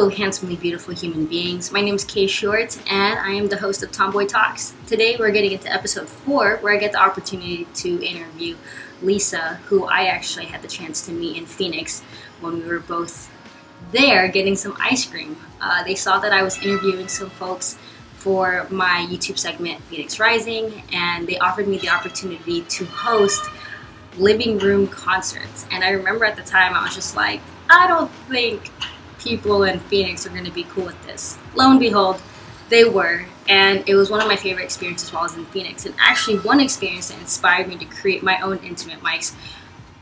Hello, handsomely beautiful human beings. My name is K.Short, and I am the host of Tomboi Talks. Today, we're getting into episode 4, where I get the opportunity to interview Lisa, who I actually had the chance to meet in Phoenix when we were both there getting some ice cream. They saw that I was interviewing some folks for my YouTube segment, Phoenix Rising, and they offered me the opportunity to host living room concerts. And I remember at the time, I was just like, I don't think people in Phoenix are going to be cool with this. Lo and behold, they were, and it was one of my favorite experiences while I was in Phoenix, and actually one experience that inspired me to create my own intimate mics,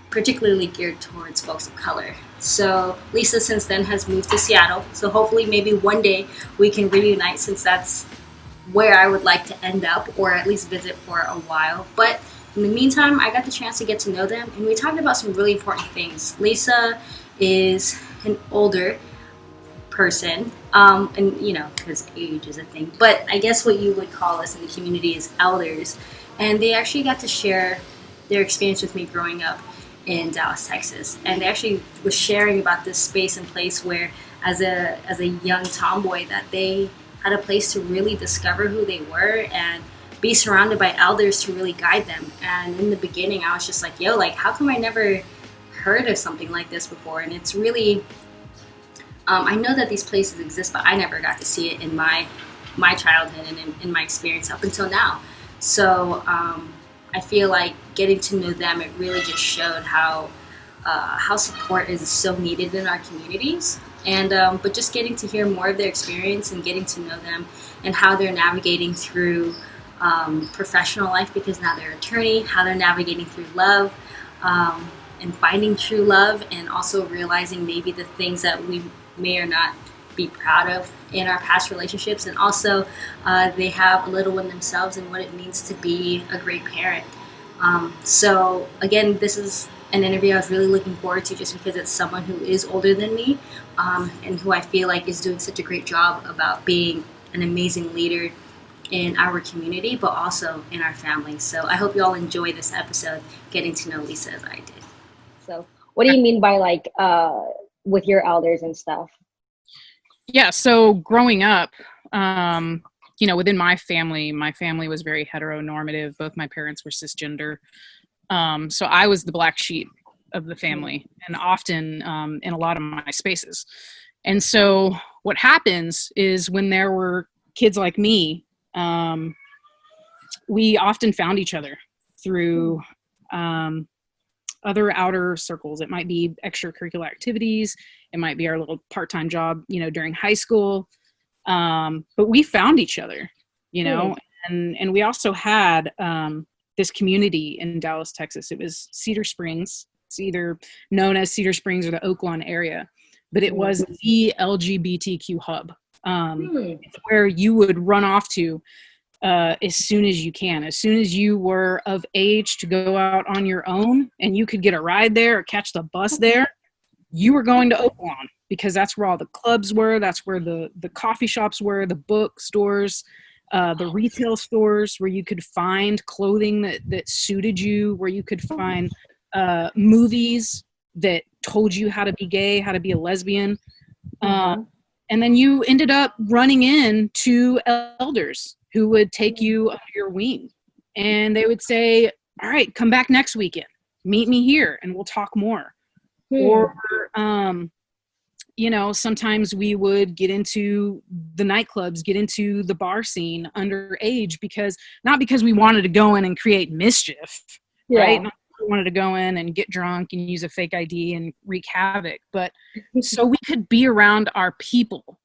particularly geared towards folks of color. So Lisa since then has moved to Seattle, so hopefully maybe one day we can reunite, since that's where I would like to end up, or at least visit for a while. But in the meantime, I got the chance to get to know them, and we talked about some really important things. Lisa is an older person, and because age is a thing, but I guess what you would call us in the community is elders, and they actually got to share their experience with me growing up in Dallas, Texas, and they actually was sharing about this space and place where, as a young tomboy, that they had a place to really discover who they were and be surrounded by elders to really guide them. And in the beginning, I was just like, yo, like, how come I never heard of something like this before? And it's really I know that these places exist, but I never got to see it in my childhood and in my experience up until now. So I feel like getting to know them, it really just showed how support is so needed in our communities. And but just getting to hear more of their experience and getting to know them and how they're navigating through professional life, because now they're an attorney, how they're navigating through love, and finding true love, and also realizing maybe the things that we may or not be proud of in our past relationships. And also they have a little one themselves and what it means to be a great parent. So again, this is an interview I was really looking forward to, just because it's someone who is older than me, and who I feel like is doing such a great job about being an amazing leader in our community, but also in our family. So I hope you all enjoy this episode, getting to know Lisa as I did. So what do you mean by with your elders and stuff? Yeah, so growing up, within my family was very heteronormative. Both my parents were cisgender. So I was the black sheep of the family, and often in a lot of my spaces. And so what happens is, when there were kids like me, we often found each other through other outer circles. It might be extracurricular activities. It might be our little part-time job, during high school. But we found each other, and we also had this community in Dallas, Texas. It was Cedar Springs. It's either known as Cedar Springs or the Oaklawn area, but it was the LGBTQ hub. It's where you would run off to as soon as you can. As soon as you were of age to go out on your own and you could get a ride there or catch the bus there, you were going to Oaklawn, because that's where all the clubs were. That's where the coffee shops were, the bookstores, the retail stores where you could find clothing that suited you, where you could find movies that told you how to be gay, how to be a lesbian. And then you ended up running into elders who would take you under your wing, and they would say, all right, come back next weekend, meet me here and we'll talk more. Or, sometimes we would get into the nightclubs, get into the bar scene underage, not because we wanted to go in and create mischief, right? Not because we wanted to go in and get drunk and use a fake ID and wreak havoc, but so we could be around our people.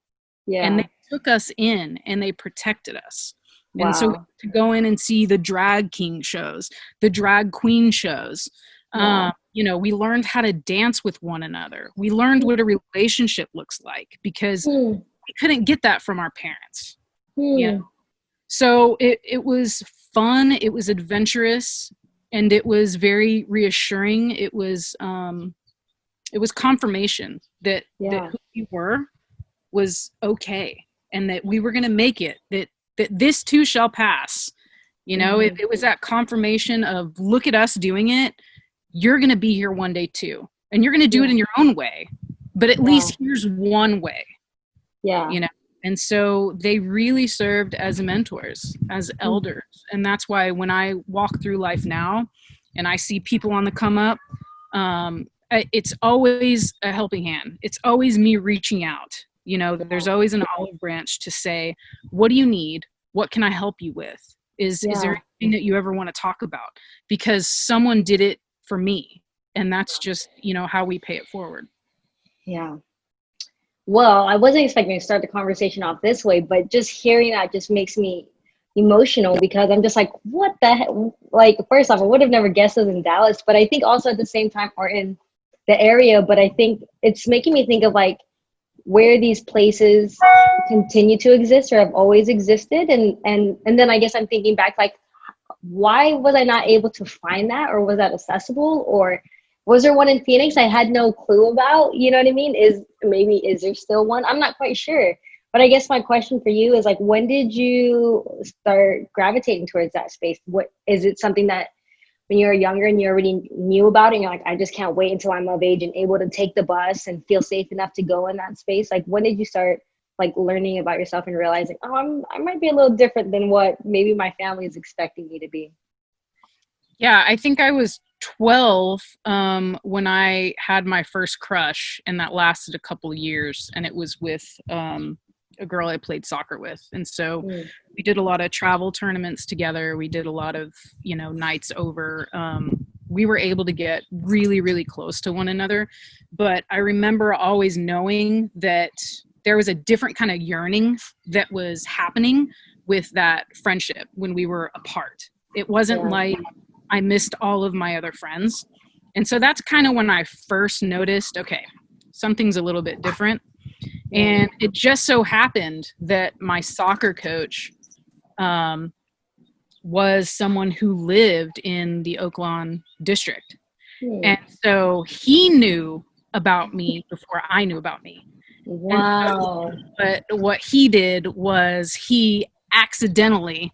Yeah. And they took us in and they protected us. Wow. And so to go in and see the drag king shows, the drag queen shows, we learned how to dance with one another. We learned what a relationship looks like, because we couldn't get that from our parents. So it was fun. It was adventurous, and it was very reassuring. It was confirmation that who we were was okay, and that we were going to make it, that this too shall pass. It was that confirmation of, look at us doing it. You're going to be here one day too. And you're going to do it in your own way. But at least here's one way. Yeah. you know. And so they really served as mentors, as elders. And that's why when I walk through life now and I see people on the come up, it's always a helping hand. It's always me reaching out. There's always an olive branch to say, what do you need? What can I help you with? Is there anything that you ever want to talk about? Because someone did it for me. And that's just, how we pay it forward. Yeah. Well, I wasn't expecting to start the conversation off this way, but just hearing that just makes me emotional because I'm just like, what the heck? Like, first off, I would have never guessed it was in Dallas, but I think also at the same time, or in the area, but I think it's making me think of like where these places continue to exist or have always existed. And then I guess I'm thinking back, like, why was I not able to find that, or was that accessible, or was there one in Phoenix I had no clue about? You know what I mean? Is there still one? I'm not quite sure. But I guess my question for you is like, when did you start gravitating towards that space? What is it, something that when you were younger and you already knew about it and you're like, I just can't wait until I'm of age and able to take the bus and feel safe enough to go in that space? Like, when did you start like learning about yourself and realizing, oh, I might be a little different than what maybe my family is expecting me to be? Yeah, I think I was 12 when I had my first crush, and that lasted a couple of years, and it was with a girl I played soccer with. And so we did a lot of travel tournaments together. We did a lot of, nights over. We were able to get really, really close to one another. But I remember always knowing that there was a different kind of yearning that was happening with that friendship when we were apart. It wasn't like I missed all of my other friends. And so that's kind of when I first noticed, okay, something's a little bit different. And it just so happened that my soccer coach was someone who lived in the Oaklawn district. And so he knew about me before I knew about me. Wow. But what he did was he accidentally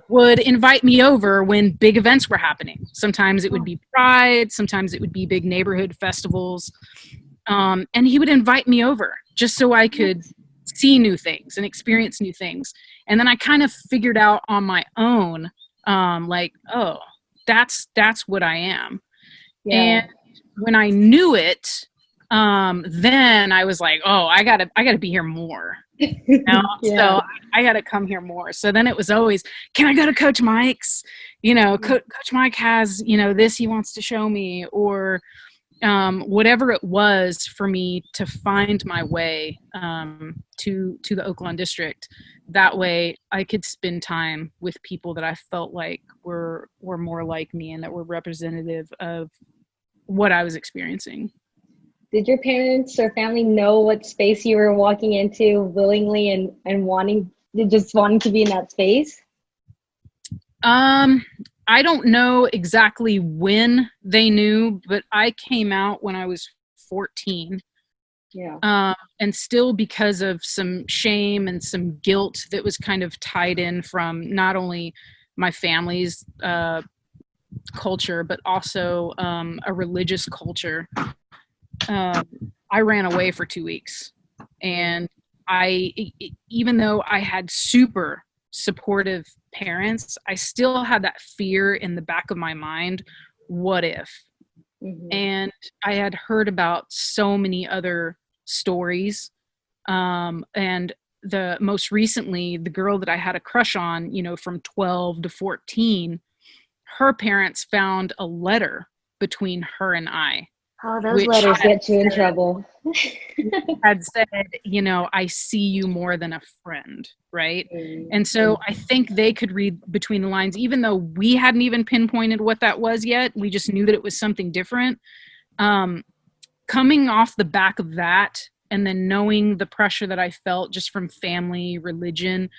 would invite me over when big events were happening. Sometimes it would be Pride, sometimes it would be big neighborhood festivals. And he would invite me over just so I could see new things and experience new things. And then I kind of figured out on my own, like, oh, that's what I am. Yeah. And when I knew it, then I was like, oh, I gotta be here more. So I gotta come here more. So then it was always, can I go to Coach Mike's? Coach Mike has, this he wants to show me, or whatever it was for me to find my way to the Oaklawn district. That way I could spend time with people that I felt like were more like me and that were representative of what I was experiencing. Did your parents or family know what space you were walking into willingly and wanting to be in that space? I don't know exactly when they knew, but I came out when I was 14. Yeah. And still because of some shame and some guilt that was kind of tied in from not only my family's culture, but also a religious culture. I ran away for 2 weeks, and even though I had super supportive parents, I still had that fear in the back of my mind. What if? And I had heard about so many other stories. And most recently, the girl that I had a crush on, from 12 to 14, her parents found a letter between her and I. Oh, those letters get you in trouble. Had said, I see you more than a friend, right? And so I think they could read between the lines, even though we hadn't even pinpointed what that was yet. We just knew that it was something different. Coming off the back of that, and then knowing the pressure that I felt just from family, religion,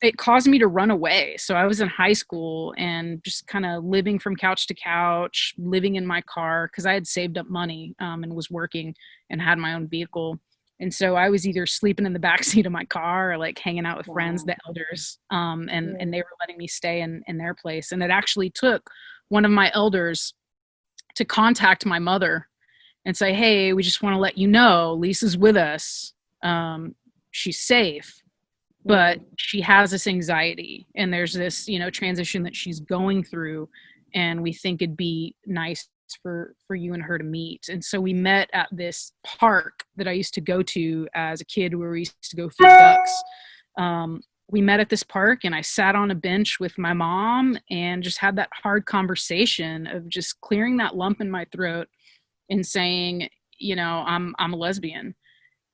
it caused me to run away. So I was in high school and just kind of living from couch to couch, living in my car because I had saved up money and was working and had my own vehicle. And so I was either sleeping in the backseat of my car or like hanging out with friends, the elders, and they were letting me stay in their place. And it actually took one of my elders to contact my mother and say, hey, we just want to let you know Lisa's with us. she's safe, but she has this anxiety, and there's this, transition that she's going through, and we think it'd be nice for you and her to meet. And so we met at this park that I used to go to as a kid, where we used to go feed ducks. We met at this park, and I sat on a bench with my mom and just had that hard conversation of just clearing that lump in my throat and saying, I'm a lesbian.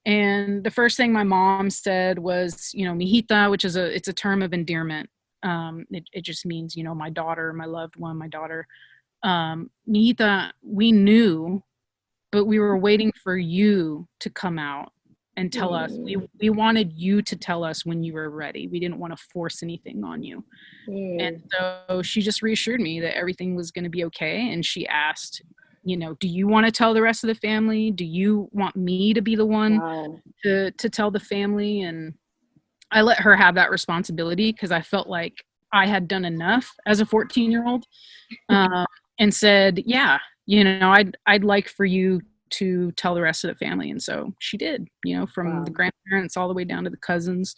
And the first thing my mom said was, mijita, which is it's a term of endearment. It just means, my daughter, my loved one, my daughter. Mijita, we knew, but we were waiting for you to come out and tell us. We wanted you to tell us when you were ready. We didn't want to force anything on you. And so she just reassured me that everything was going to be okay. And she asked, do you want to tell the rest of the family? Do you want me to be the one to tell the family? And I let her have that responsibility, because I felt like I had done enough as a 14-year-old, and said, yeah, I'd like for you to tell the rest of the family. And so she did, from the grandparents all the way down to the cousins.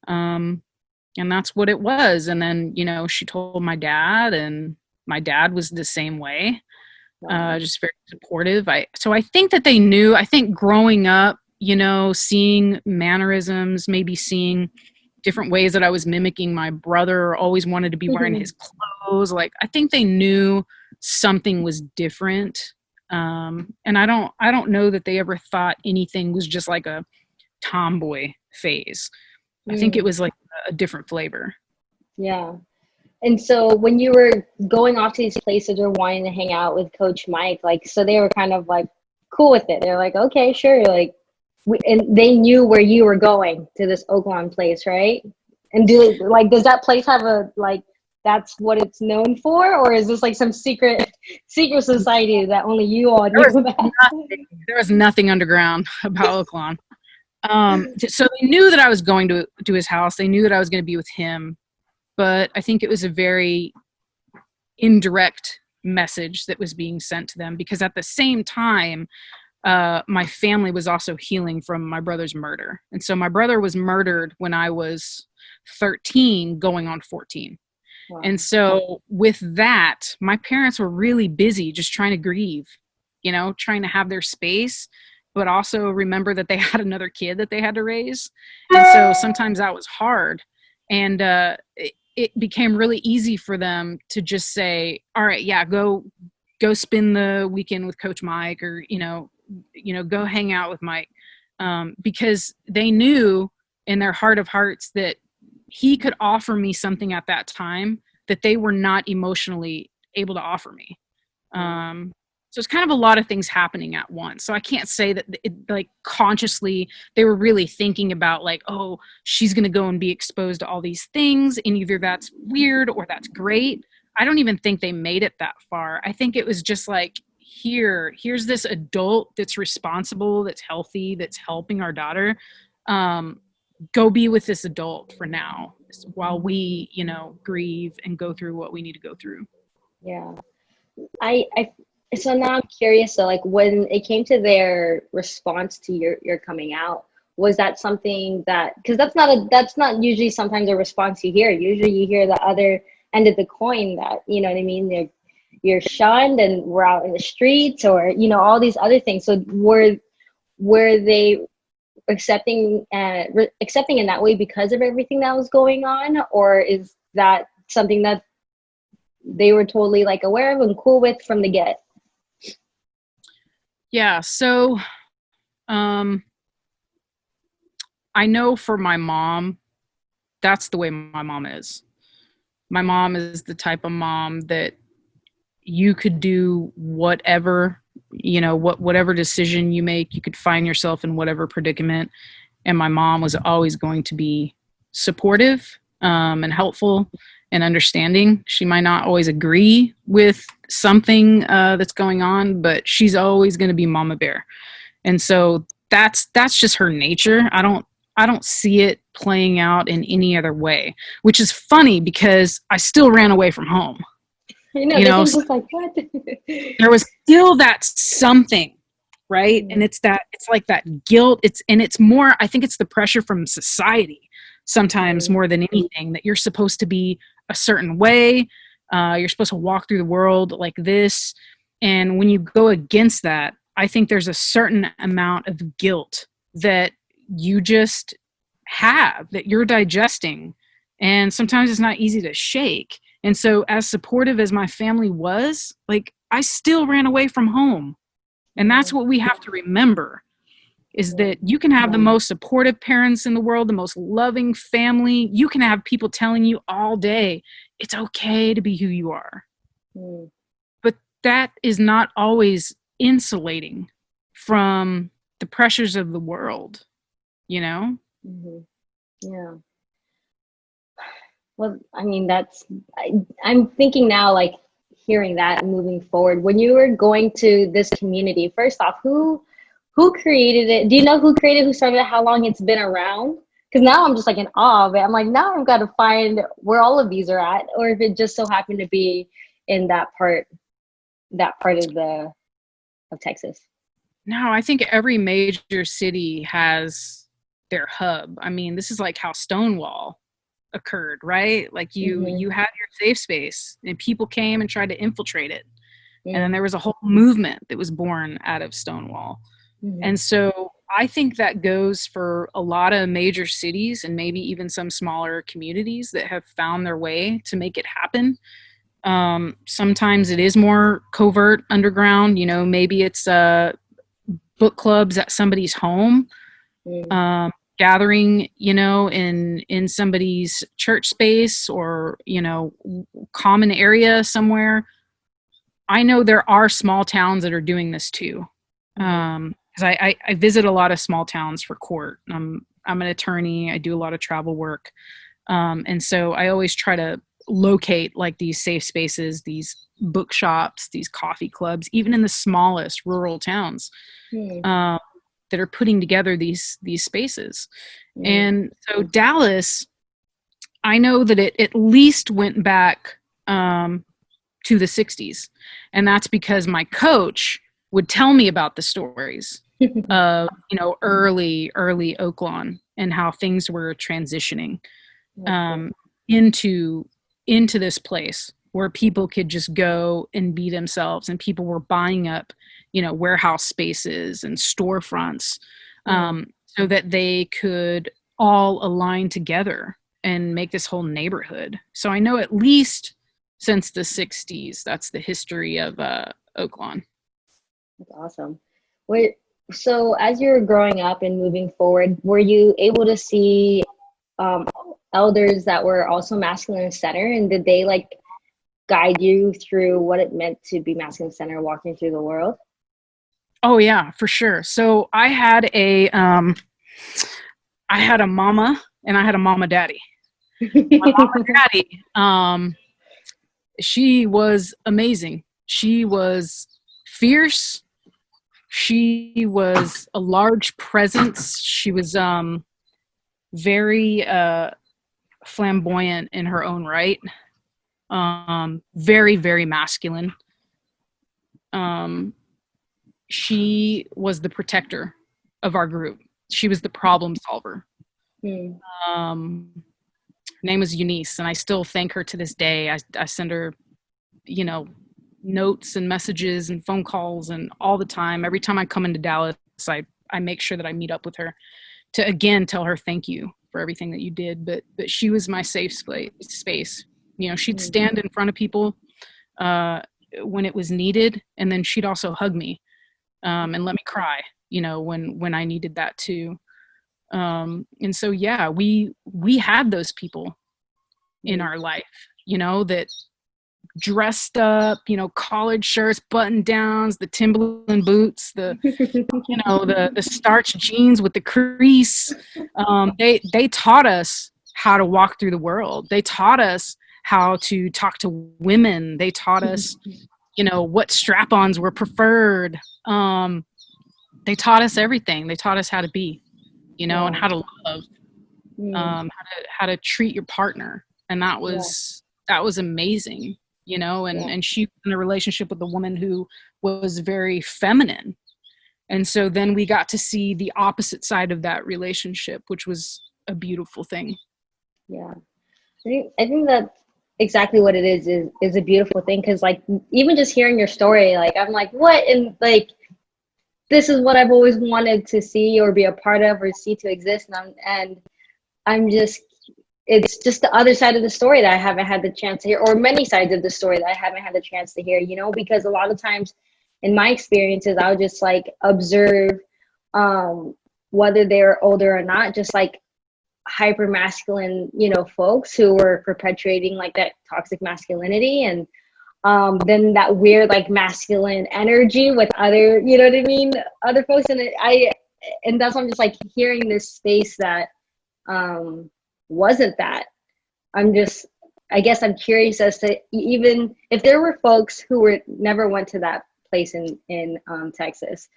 And that's what it was. And then, she told my dad, and my dad was the same way, just very supportive. So I think that they knew. I think growing up, seeing mannerisms, maybe seeing different ways that I was mimicking my brother, always wanted to be wearing his clothes. Like, I think they knew something was different. And I don't know that they ever thought anything was just like a tomboy phase. I think it was like a different flavor. Yeah. And so when you were going off to these places or wanting to hang out with Coach Mike, like, so they were kind of like cool with it. They're like, okay, sure. Like, and they knew where you were going, to this Oakland place, right? And does that place have that's what it's known for? Or is this like some secret society that only you all knew about? There was nothing underground about Oakland. So they knew that I was going to his house. They knew that I was going to be with him. But I think it was a very indirect message that was being sent to them, because at the same time, my family was also healing from my brother's murder. And so my brother was murdered when I was 13, going on 14. Wow. And so with that, my parents were really busy just trying to grieve, trying to have their space, but also remember that they had another kid that they had to raise. And so sometimes that was hard. And it became really easy for them to just say, all right, yeah, go spend the weekend with Coach Mike, or, go hang out with Mike. Because they knew in their heart of hearts that he could offer me something at that time that they were not emotionally able to offer me. So it's kind of a lot of things happening at once. So I can't say that consciously they were really thinking about like, oh, she's going to go and be exposed to all these things, and either that's weird or that's great. I don't even think they made it that far. I think it was just like, here's this adult that's responsible, that's healthy, that's helping our daughter. Go be with this adult for now while we, grieve and go through what we need to go through. Yeah. So now I'm curious. So like when it came to their response to your coming out, was that something that, because that's not usually sometimes a response you hear. Usually you hear the other end of the coin, that, you know what I mean? You're shunned and we're out in the streets, or, all these other things. So were they accepting in that way because of everything that was going on? Or is that something that they were totally like aware of and cool with from the get? Yeah. So, I know for my mom, that's the way my mom is. My mom is the type of mom that you could do whatever, whatever decision you make, you could find yourself in whatever predicament. And my mom was always going to be supportive, and helpful and understanding. She might not always agree with something that's going on, but she's always going to be Mama Bear. And so that's just her nature. I don't see it playing out in any other way, which is funny because I still ran away from home. Just like, what? There was still that something right? And it's like that guilt. It's more, I think it's the pressure from society sometimes more than anything, that you're supposed to be a certain way. You're supposed to walk through the world like this. And when you go against that, I think there's a certain amount of guilt that you just have, that you're digesting. And sometimes it's not easy to shake. And so as supportive as my family was, like, I still ran away from home. And that's what we have to remember, is that you can have the most supportive parents in the world, the most loving family. You can have people telling you all day, it's okay to be who you are. But that is not always insulating from the pressures of the world, you know? Yeah. Well, I mean, I'm thinking now, like, hearing that and moving forward, when you were going to this community, first off, who created it? Do you know who created, who started it, how long it's been around? Because now I'm just like in awe of it. I'm like, now I've got to find where all of these are at, or if it just so happened to be in that part of Texas. No, I think every major city has their hub. I mean, this is like how Stonewall occurred, right? Like you had your safe space and people came and tried to infiltrate it. And then there was a whole movement that was born out of Stonewall. And so I think that goes for a lot of major cities and maybe even some smaller communities that have found their way to make it happen. Sometimes it is more covert, underground, you know, maybe it's book clubs at somebody's home, gathering, you know, in somebody's church space or, you know, common area somewhere. I know there are small towns that are doing this too. Because I visit a lot of small towns for court. I'm an attorney. I do a lot of travel work. And so I always try to locate like these safe spaces, these bookshops, these coffee clubs, even in the smallest rural towns, that are putting together these spaces. And so Dallas, I know that it at least went back to the 60s. And that's because my coach would tell me about the stories of, you know, early Oaklawn and how things were transitioning into this place where people could just go and be themselves, and people were buying up, you know, warehouse spaces and storefronts so that they could all align together and make this whole neighborhood. So I know at least since the 60s, that's the history of Oaklawn. That's awesome. So as you were growing up and moving forward, were you able to see elders that were also masculine center, and did they like guide you through what it meant to be masculine center walking through the world? Oh yeah, for sure. So I had a mama and I had a mama daddy. My mama daddy, she was amazing. She was fierce. She was a large presence. She was very flamboyant in her own right. Very, very masculine. She was the protector of our group. She was the problem solver. Her name was Eunice, and I still thank her to this day. I send her, you know, notes and messages and phone calls and all the time. Every time I come into Dallas, I make sure that I meet up with her to again tell her thank you for everything that you did. But she was my safe space. You know, she'd stand in front of people when it was needed, and then she'd also hug me and let me cry, you know, when I needed that too. And so yeah, we had those people in our life, you know, that dressed up, you know, collared shirts, button downs, the Tmbintl boots, the you know, the starched jeans with the crease. They taught us how to walk through the world. They taught us how to talk to women. They taught us, you know, what strap-ons were preferred. They taught us everything. They taught us how to be, you know, and how to love, how to treat your partner. And that was amazing, you know, and she was in a relationship with a woman who was very feminine. And so then we got to see the opposite side of that relationship, which was a beautiful thing. Yeah. I think that's exactly what it is a beautiful thing. Cause like, even just hearing your story, like, I'm like, what? And like, this is what I've always wanted to see or be a part of or see to exist. And I'm just, it's just the other side of the story that I haven't had the chance to hear, or many sides of the story that I haven't had the chance to hear, because a lot of times in my experiences, I would just like observe, whether they're older or not, just like hyper masculine, folks who were perpetuating like that toxic masculinity, and then that weird like masculine energy with other, other folks. And that's why I'm just like hearing this space that wasn't that. I guess I'm curious as to even if there were folks who never went to that place in Texas,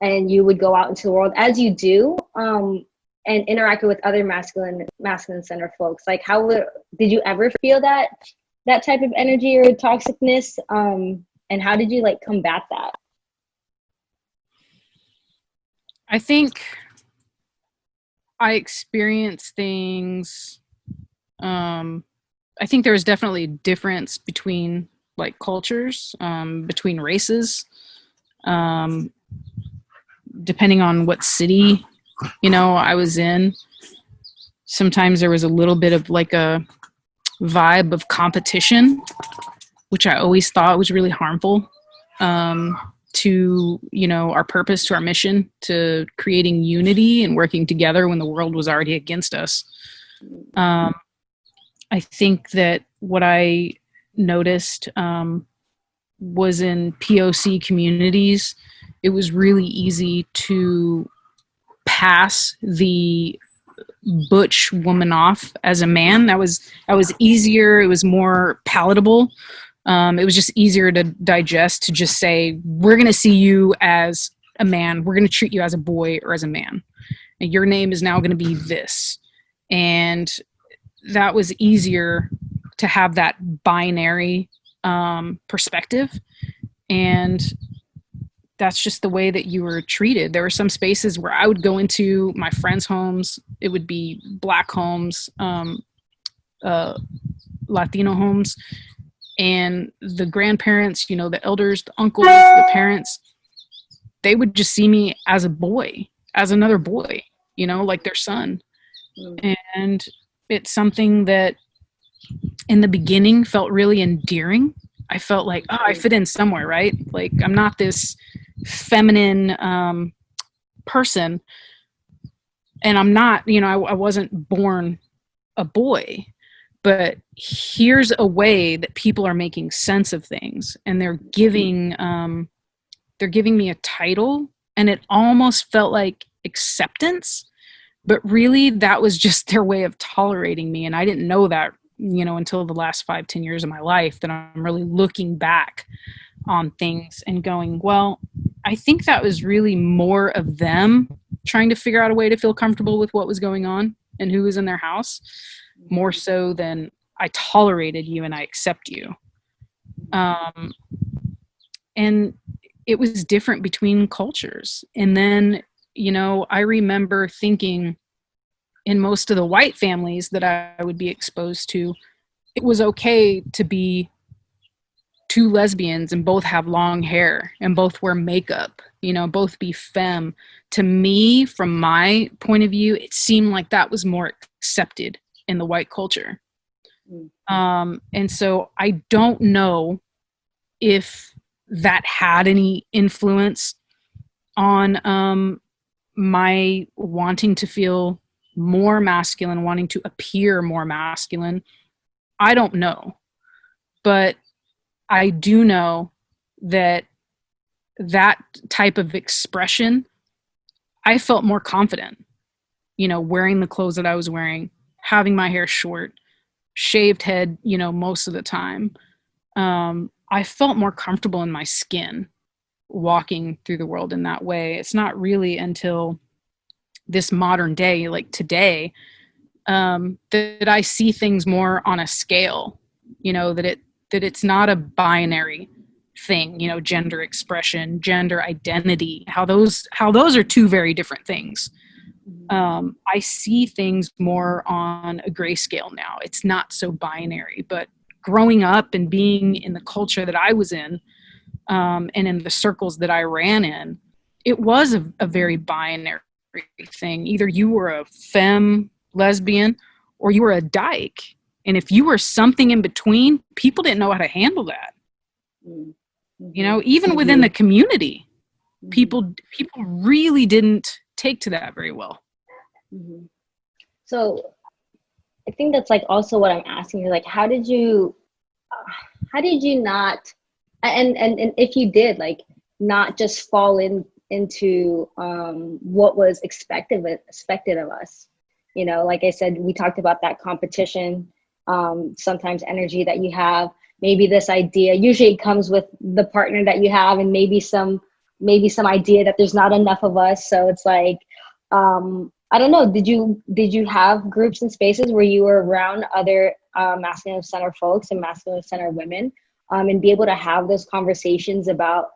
and you would go out into the world as you do, and interacted with other masculine centered folks. Like, did you ever feel that type of energy or toxicness? And how did you like combat that? I think I experienced things. I think there was definitely a difference between like cultures, between races, depending on what city, I was in. Sometimes there was a little bit of like a vibe of competition, which I always thought was really harmful, to, our purpose, to our mission, to creating unity and working together when the world was already against us. I think that what I noticed was in POC communities, it was really easy to pass the butch woman off as a man. That was easier. It was more palatable. It was just easier to digest, to just say, we're going to see you as a man. We're going to treat you as a boy or as a man. And your name is now going to be this. And that was easier to have that binary perspective. And that's just the way that you were treated. There were some spaces where I would go into my friends' homes. It would be Black homes, Latino homes, and the grandparents, the elders, the uncles, the parents, they would just see me as a boy, as another boy, like their son. And it's something that in the beginning felt really endearing. I felt like, oh, I fit in somewhere, right? Like, I'm not this feminine person, and I'm not, I wasn't born a boy, but here's a way that people are making sense of things, and they're giving me a title, and it almost felt like acceptance, but really that was just their way of tolerating me. And I didn't know that, until the last 5-10 years of my life, that I'm really looking back on things and going, well, I think that was really more of them trying to figure out a way to feel comfortable with what was going on and who was in their house, more so than I tolerated you and I accept you. And it was different between cultures. And then, I remember thinking, in most of the white families that I would be exposed to, it was okay to be two lesbians and both have long hair and both wear makeup, both be femme. To me, from my point of view, it seemed like that was more accepted in the white culture. And so I don't know if that had any influence on my wanting to feel more masculine, wanting to appear more masculine. I don't know. But I do know that type of expression, I felt more confident, wearing the clothes that I was wearing, having my hair short, shaved head, most of the time. I felt more comfortable in my skin walking through the world in that way. It's not really until this modern day, like today, that I see things more on a scale, that it's not a binary, thing, you know, gender expression, gender identity, how those are two very different things. I see things more on a grayscale now. It's not so binary, but growing up and being in the culture that I was in, and in the circles that I ran in, it was a very binary thing. Either you were a femme lesbian or you were a dyke. And if you were something in between, people didn't know how to handle that. You know, even within the community, people really didn't take to that very well. So I think that's like also what I'm asking you, like, how did you not, and if you did, like, not just fall into what was expected of us, you know, like I said, we talked about that competition, sometimes energy that you have, maybe this idea, usually it comes with the partner that you have, and maybe some idea that there's not enough of us. So it's like, I don't know, did you have groups and spaces where you were around other masculine center folks and masculine center women, and be able to have those conversations about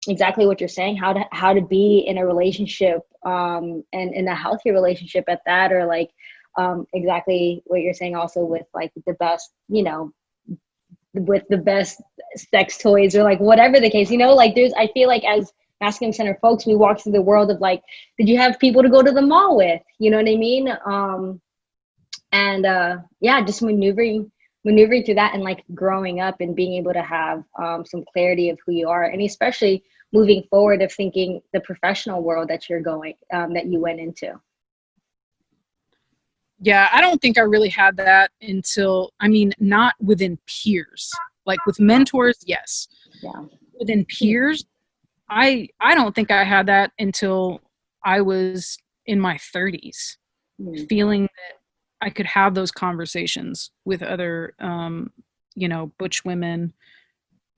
exactly what you're saying, how to be in a relationship, and in a healthy relationship at that, or like exactly what you're saying also with like the best, you know, with the best sex toys, or like whatever the case, you know, like I feel like as masculine center folks, we walk through the world of like, did you have people to go to the mall with, you know what I mean? Yeah, just maneuvering through that, and like growing up and being able to have some clarity of who you are, and especially moving forward of thinking the professional world that you're going, that you went into. Yeah, I don't think I really had that until, I mean, not within peers. Like with mentors, yes. Yeah. Within peers, I don't think I had that until I was in my 30s, feeling that I could have those conversations with other, you know, butch women,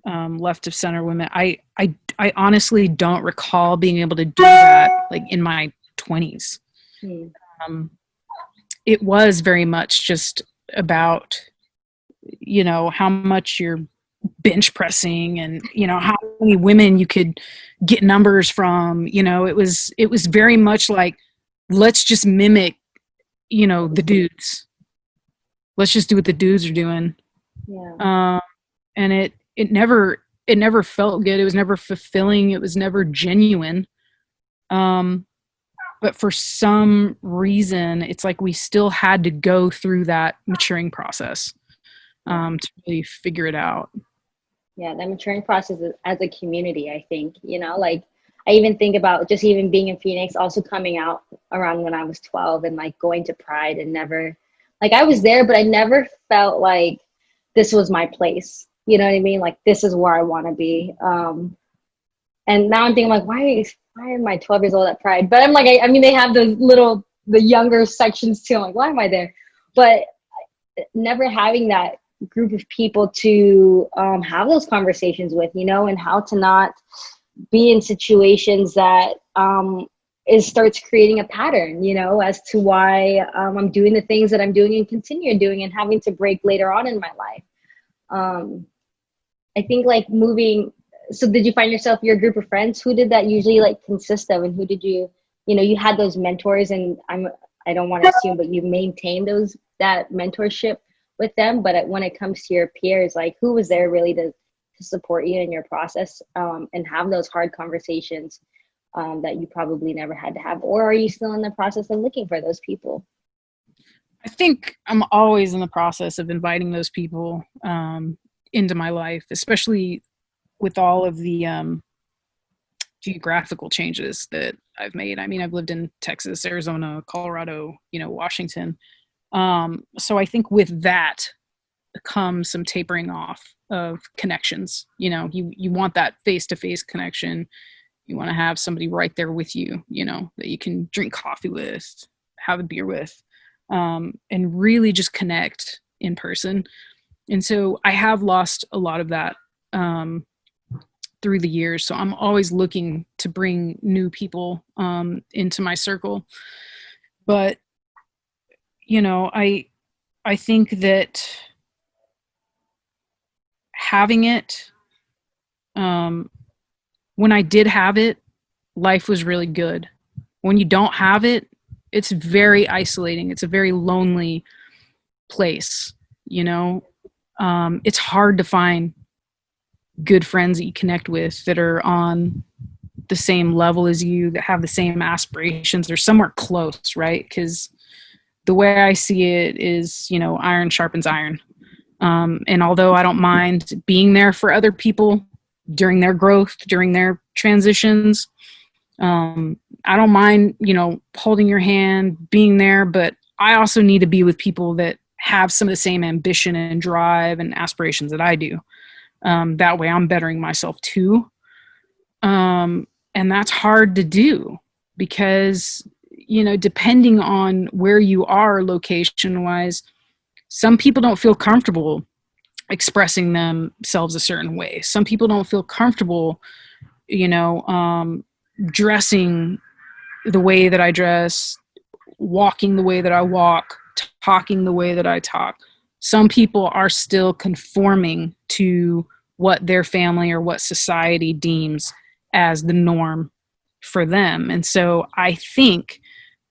left of center women. I honestly don't recall being able to do that like in my 20s. It was very much just about, you know, how much you're bench pressing, and, you know, how many women you could get numbers from. You know, it was very much like, let's just mimic, you know, the dudes. Let's just do what the dudes are doing. Yeah. And it never felt good. It was never fulfilling. It was never genuine. But for some reason, it's like we still had to go through that maturing process to really figure it out. Yeah, that maturing process as a community, I think, you know, like I even think about just even being in Phoenix, also coming out around when I was 12 and like going to Pride, and never, like I was there, but I never felt like this was my place. You know what I mean? Like, this is where I want to be. And now I'm thinking like, why am I 12 years old at Pride? But I'm like, I mean, they have the younger sections too. I'm like, why am I there? But never having that group of people to have those conversations with, you know, and how to not be in situations that it starts creating a pattern, you know, as to why I'm doing the things that I'm doing and continue doing, and having to break later on in my life. I think like moving. So did you find yourself, your group of friends, who did that usually like consist of, and who did you know, you had those mentors, and I don't want to assume, but you maintained that mentorship with them. But when it comes to your peers, like who was there really to support you in your process, and have those hard conversations that you probably never had to have? Or are you still in the process of looking for those people? I think I'm always in the process of inviting those people into my life, especially with all of the geographical changes that I've made. I mean, I've lived in Texas, Arizona, Colorado, you know, Washington. So I think with that comes some tapering off of connections. You know, you want that face-to-face connection. You want to have somebody right there with you, you know, that you can drink coffee with, have a beer with, and really just connect in person. And so I have lost a lot of that through the years. So I'm always looking to bring new people into my circle. But, you know, I think that having it, when I did have it, life was really good. When you don't have it, it's very isolating. It's a very lonely place, you know. It's hard to find good friends that you connect with that are on the same level as you, that have the same aspirations or somewhere close, right? Because the way I see it is, you know, iron sharpens iron. And although I don't mind being there for other people during their growth, during their transitions, I don't mind, you know, holding your hand, being there, but I also need to be with people that have some of the same ambition and drive and aspirations that I do. That way I'm bettering myself too. And that's hard to do because, you know, depending on where you are location wise, some people don't feel comfortable expressing themselves a certain way. Some people don't feel comfortable, you know, dressing the way that I dress, walking the way that I walk, talking the way that I talk. Some people are still conforming to what their family or what society deems as the norm for them. And so I think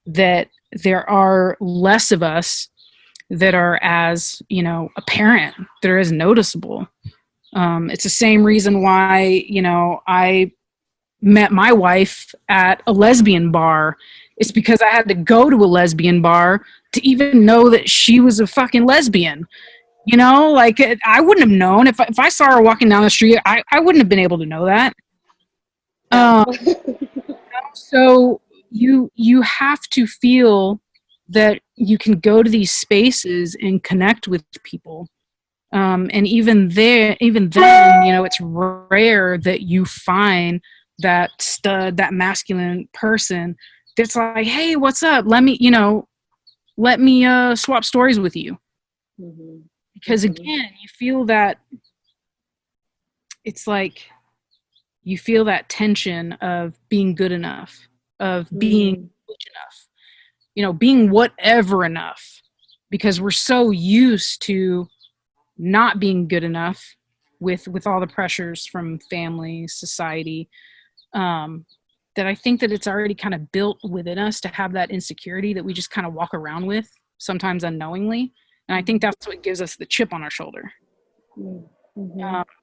that there are less of us that are as, you know, apparent, that are as noticeable. It's the same reason why, you know, I met my wife at a lesbian bar. It's because I had to go to a lesbian bar to even know that she was a fucking lesbian. You know, like I wouldn't have known if I saw her walking down the street. I wouldn't have been able to know that. Yeah. So you have to feel that you can go to these spaces and connect with people. And even then, you know, it's rare that you find that stud, that masculine person that's like, hey, what's up? Let me swap stories with you. Mm-hmm. Because again, you feel that it's like you feel that tension of being good enough, of being good enough, you know, being whatever enough, because we're so used to not being good enough with all the pressures from family, society, that I think that it's already kind of built within us to have that insecurity that we just kind of walk around with, sometimes unknowingly. And I think that's what gives us the chip on our shoulder. So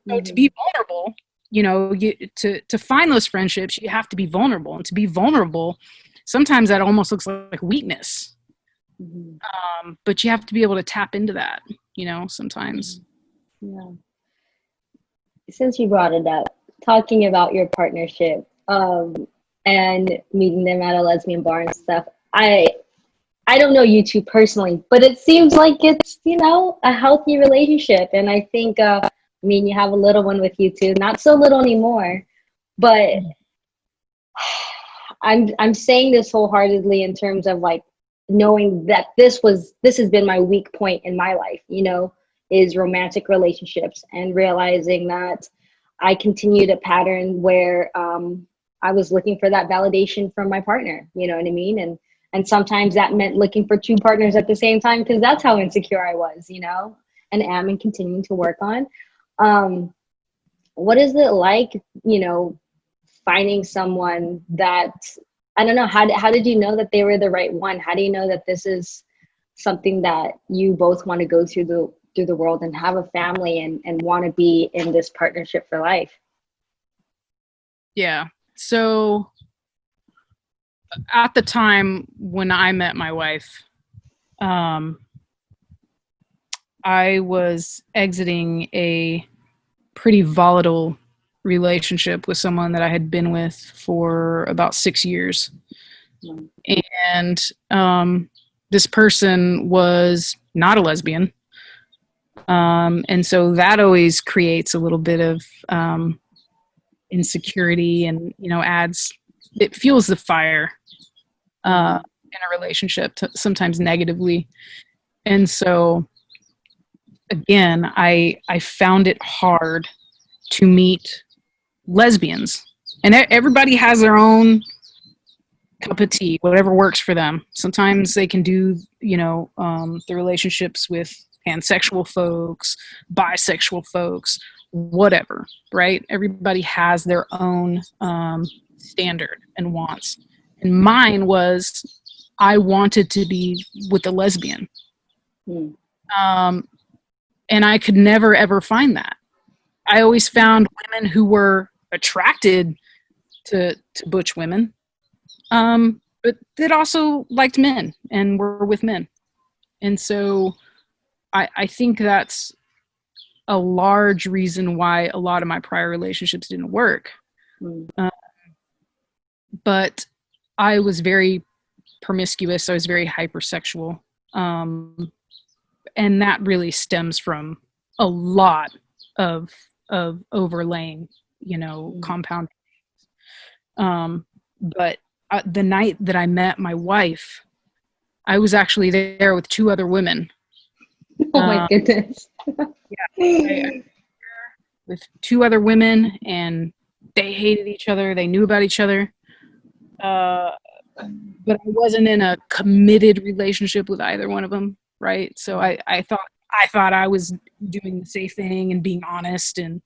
to be vulnerable, you know, to find those friendships, you have to be vulnerable. And to be vulnerable, sometimes that almost looks like weakness. But you have to be able to tap into that, you know, sometimes. Yeah. Since you brought it up, talking about your partnership and meeting them at a lesbian bar and stuff, I don't know you two personally, but it seems like it's, you know, a healthy relationship. And I think, I mean, you have a little one with you two, not so little anymore, but I'm saying this wholeheartedly in terms of like knowing that this has been my weak point in my life, you know, is romantic relationships, and realizing that I continued a pattern where I was looking for that validation from my partner, you know what I mean? And sometimes that meant looking for two partners at the same time, because that's how insecure I was, you know, and am and continuing to work on. What is it like, you know, finding someone that, I don't know, how did you know that they were the right one? How do you know that this is something that you both want to go through the world and have a family and want to be in this partnership for life? Yeah. So at the time when I met my wife, I was exiting a pretty volatile relationship with someone that I had been with for about 6 years. And this person was not a lesbian. And so that always creates a little bit of insecurity, and, you know, it fuels the fire in a relationship, sometimes negatively. And so again, I found it hard to meet lesbians, and everybody has their own cup of tea, whatever works for them. Sometimes they can do, you know, the relationships with pansexual folks, bisexual folks, whatever, right? Everybody has their own standard and wants. And mine was, I wanted to be with a lesbian. And I could never, ever find that. I always found women who were attracted to butch women, but that also liked men and were with men. And so I think that's a large reason why a lot of my prior relationships didn't work. But I was very promiscuous. I was very hypersexual. And that really stems from a lot of overlaying, compound. But the night that I met my wife, I was actually there with 2 other women. Oh my goodness. With 2 other women, and they hated each other. They knew about each other. But I wasn't in a committed relationship with either one of them, right? So I thought I was doing the safe thing and being honest, and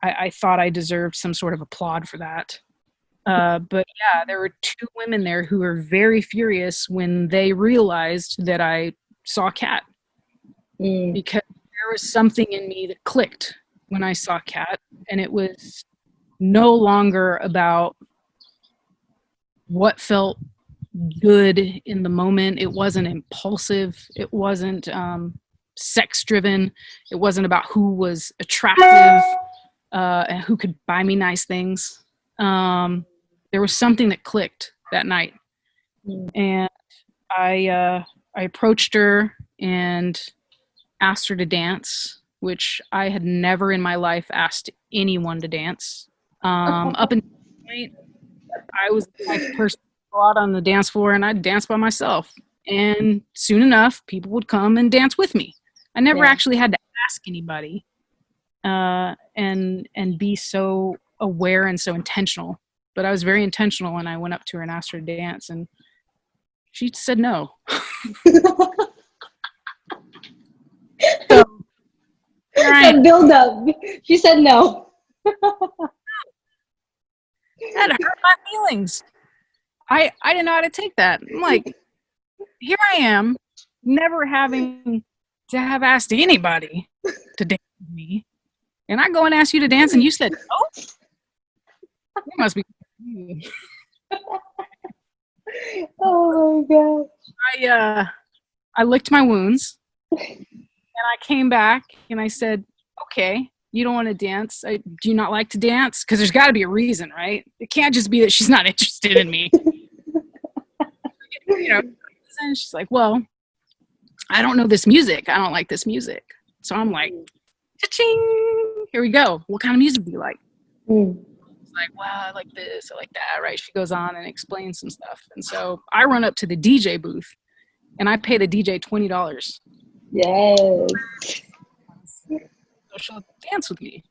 I thought I deserved some sort of applaud for that. But yeah, there were 2 women there who were very furious when they realized that I saw Kat, because there was something in me that clicked when I saw Kat, and it was no longer about what felt good in the moment. It wasn't impulsive. It wasn't sex driven. It wasn't about who was attractive and who could buy me nice things. There was something that clicked that night, and I approached her and asked her to dance, which I had never in my life asked anyone to dance. Up until that point, I was the type of person to go out on the dance floor and I'd dance by myself. And soon enough, people would come and dance with me. I never actually had to ask anybody and be so aware and so intentional. But I was very intentional when I went up to her and asked her to dance, and she said no. So, The build up. She said no. That hurt my feelings. I didn't know how to take that. I'm like, here I am, never having to have asked anybody to dance with me, and I go and ask you to dance, and you said no? You must be. Oh my god. I licked my wounds, and I came back and I said, okay, you don't want to dance. Do you not like to dance? Because there's got to be a reason, right? It can't just be that she's not interested in me. And she's like, well, I don't know this music. I don't like this music. So I'm like, cha-ching, here we go. What kind of music do you like? Like, well, I like this, I like that, right? She goes on and explains some stuff. And so I run up to the DJ booth and I pay the DJ $20. Yes. So she'll dance with me.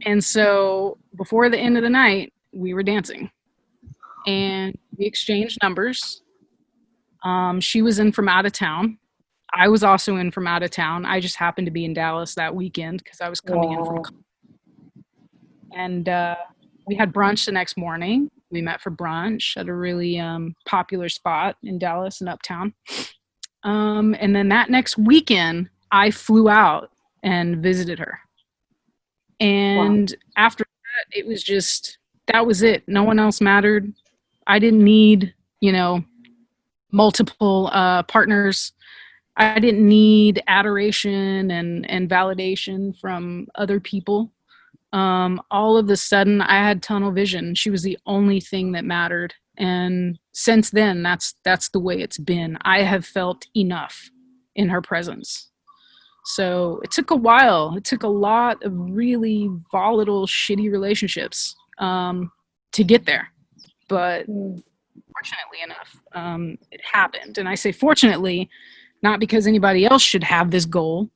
And so before the end of the night, we were dancing and we exchanged numbers. She was in from out of town. I was also in from out of town. I just happened to be in Dallas that weekend because I was coming in from. And we had brunch the next morning. We met for brunch at a really popular spot in Dallas and Uptown. And then that next weekend, I flew out and visited her. And after that, it was just, that was it. No one else mattered. I didn't need, multiple partners. I didn't need adoration and validation from other people. All of a sudden I had tunnel vision. She was the only thing that mattered. And since then, that's the way it's been. I have felt enough in her presence. So it took a while. It took a lot of really volatile, shitty relationships to get there. But fortunately enough, it happened. And I say fortunately, not because anybody else should have this goal,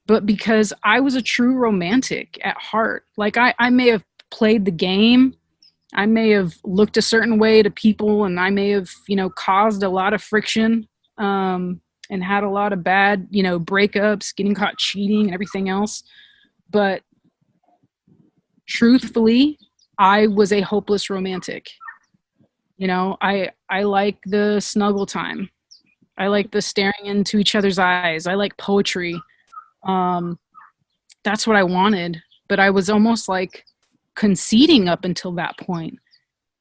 but because I was a true romantic at heart. Like I may have played the game. I may have looked a certain way to people, and I may have, caused a lot of friction. and had a lot of bad, breakups, getting caught cheating and everything else. But truthfully, I was a hopeless romantic. I like the snuggle time. I like the staring into each other's eyes. I like poetry. That's what I wanted. But I was almost like conceding up until that point,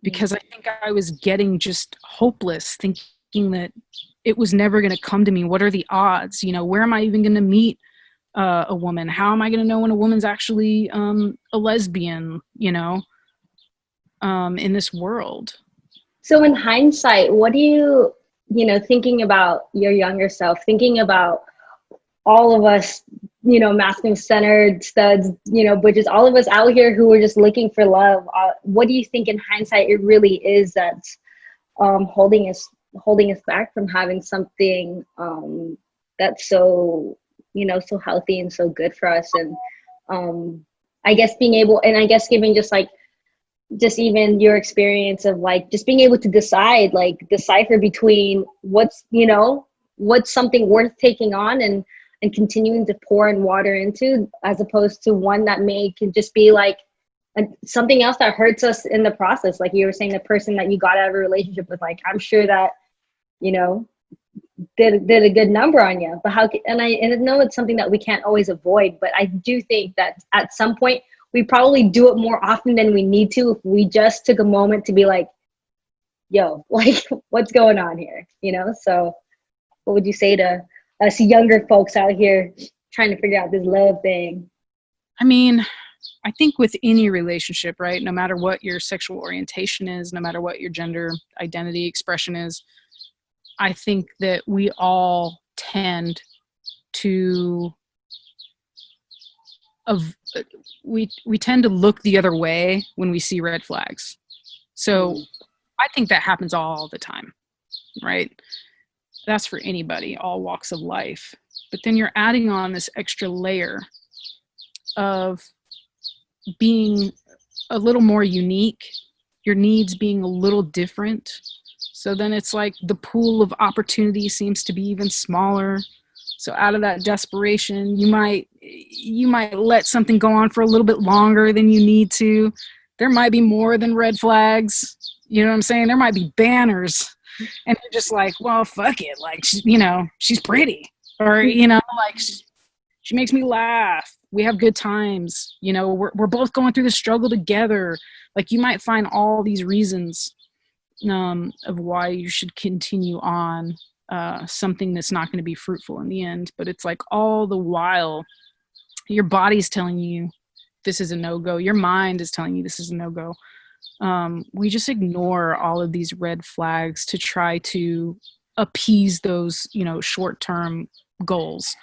because I think I was getting just hopeless, thinking that it was never going to come to me. What are the odds? Where am I even going to meet a woman? How am I going to know when a woman's actually a lesbian, in this world? So in hindsight, what do thinking about your younger self, thinking about all of us, masculine centered studs, but just all of us out here who were just looking for love, what do you think in hindsight it really is that's holding us back from having something that's so, so healthy and so good for us? And I guess being able, and I guess giving just even your experience of like just being able to decipher between what's something worth taking on and continuing to pour and water into, as opposed to one that can just be like something else that hurts us in the process. Like you were saying, the person that you got out of a relationship with, like, I'm sure that did a good number on you, but and I know it's something that we can't always avoid, but I do think that at some point we probably do it more often than we need to if we just took a moment to be like, yo, like, what's going on here? So what would you say to us younger folks out here trying to figure out this love thing? I mean, I think with any relationship, right, no matter what your sexual orientation is, no matter what your gender identity expression is, I think that we all tend to we tend to look the other way when we see red flags. So I think that happens all the time, right? That's for anybody, all walks of life. But then you're adding on this extra layer of being a little more unique, your needs being a little different. So then it's like the pool of opportunity seems to be even smaller. So out of that desperation, you might let something go on for a little bit longer than you need to. There might be more than red flags. You know what I'm saying? There might be banners. And you're just like, well, fuck it. Like, she's pretty. Or, like, she makes me laugh. We have good times. We're both going through the struggle together. Like, you might find all these reasons of why you should continue on something that's not going to be fruitful in the end. But it's like all the while, your body's telling you this is a no-go. Your mind is telling you this is a no-go. We just ignore all of these red flags to try to appease those, short-term goals,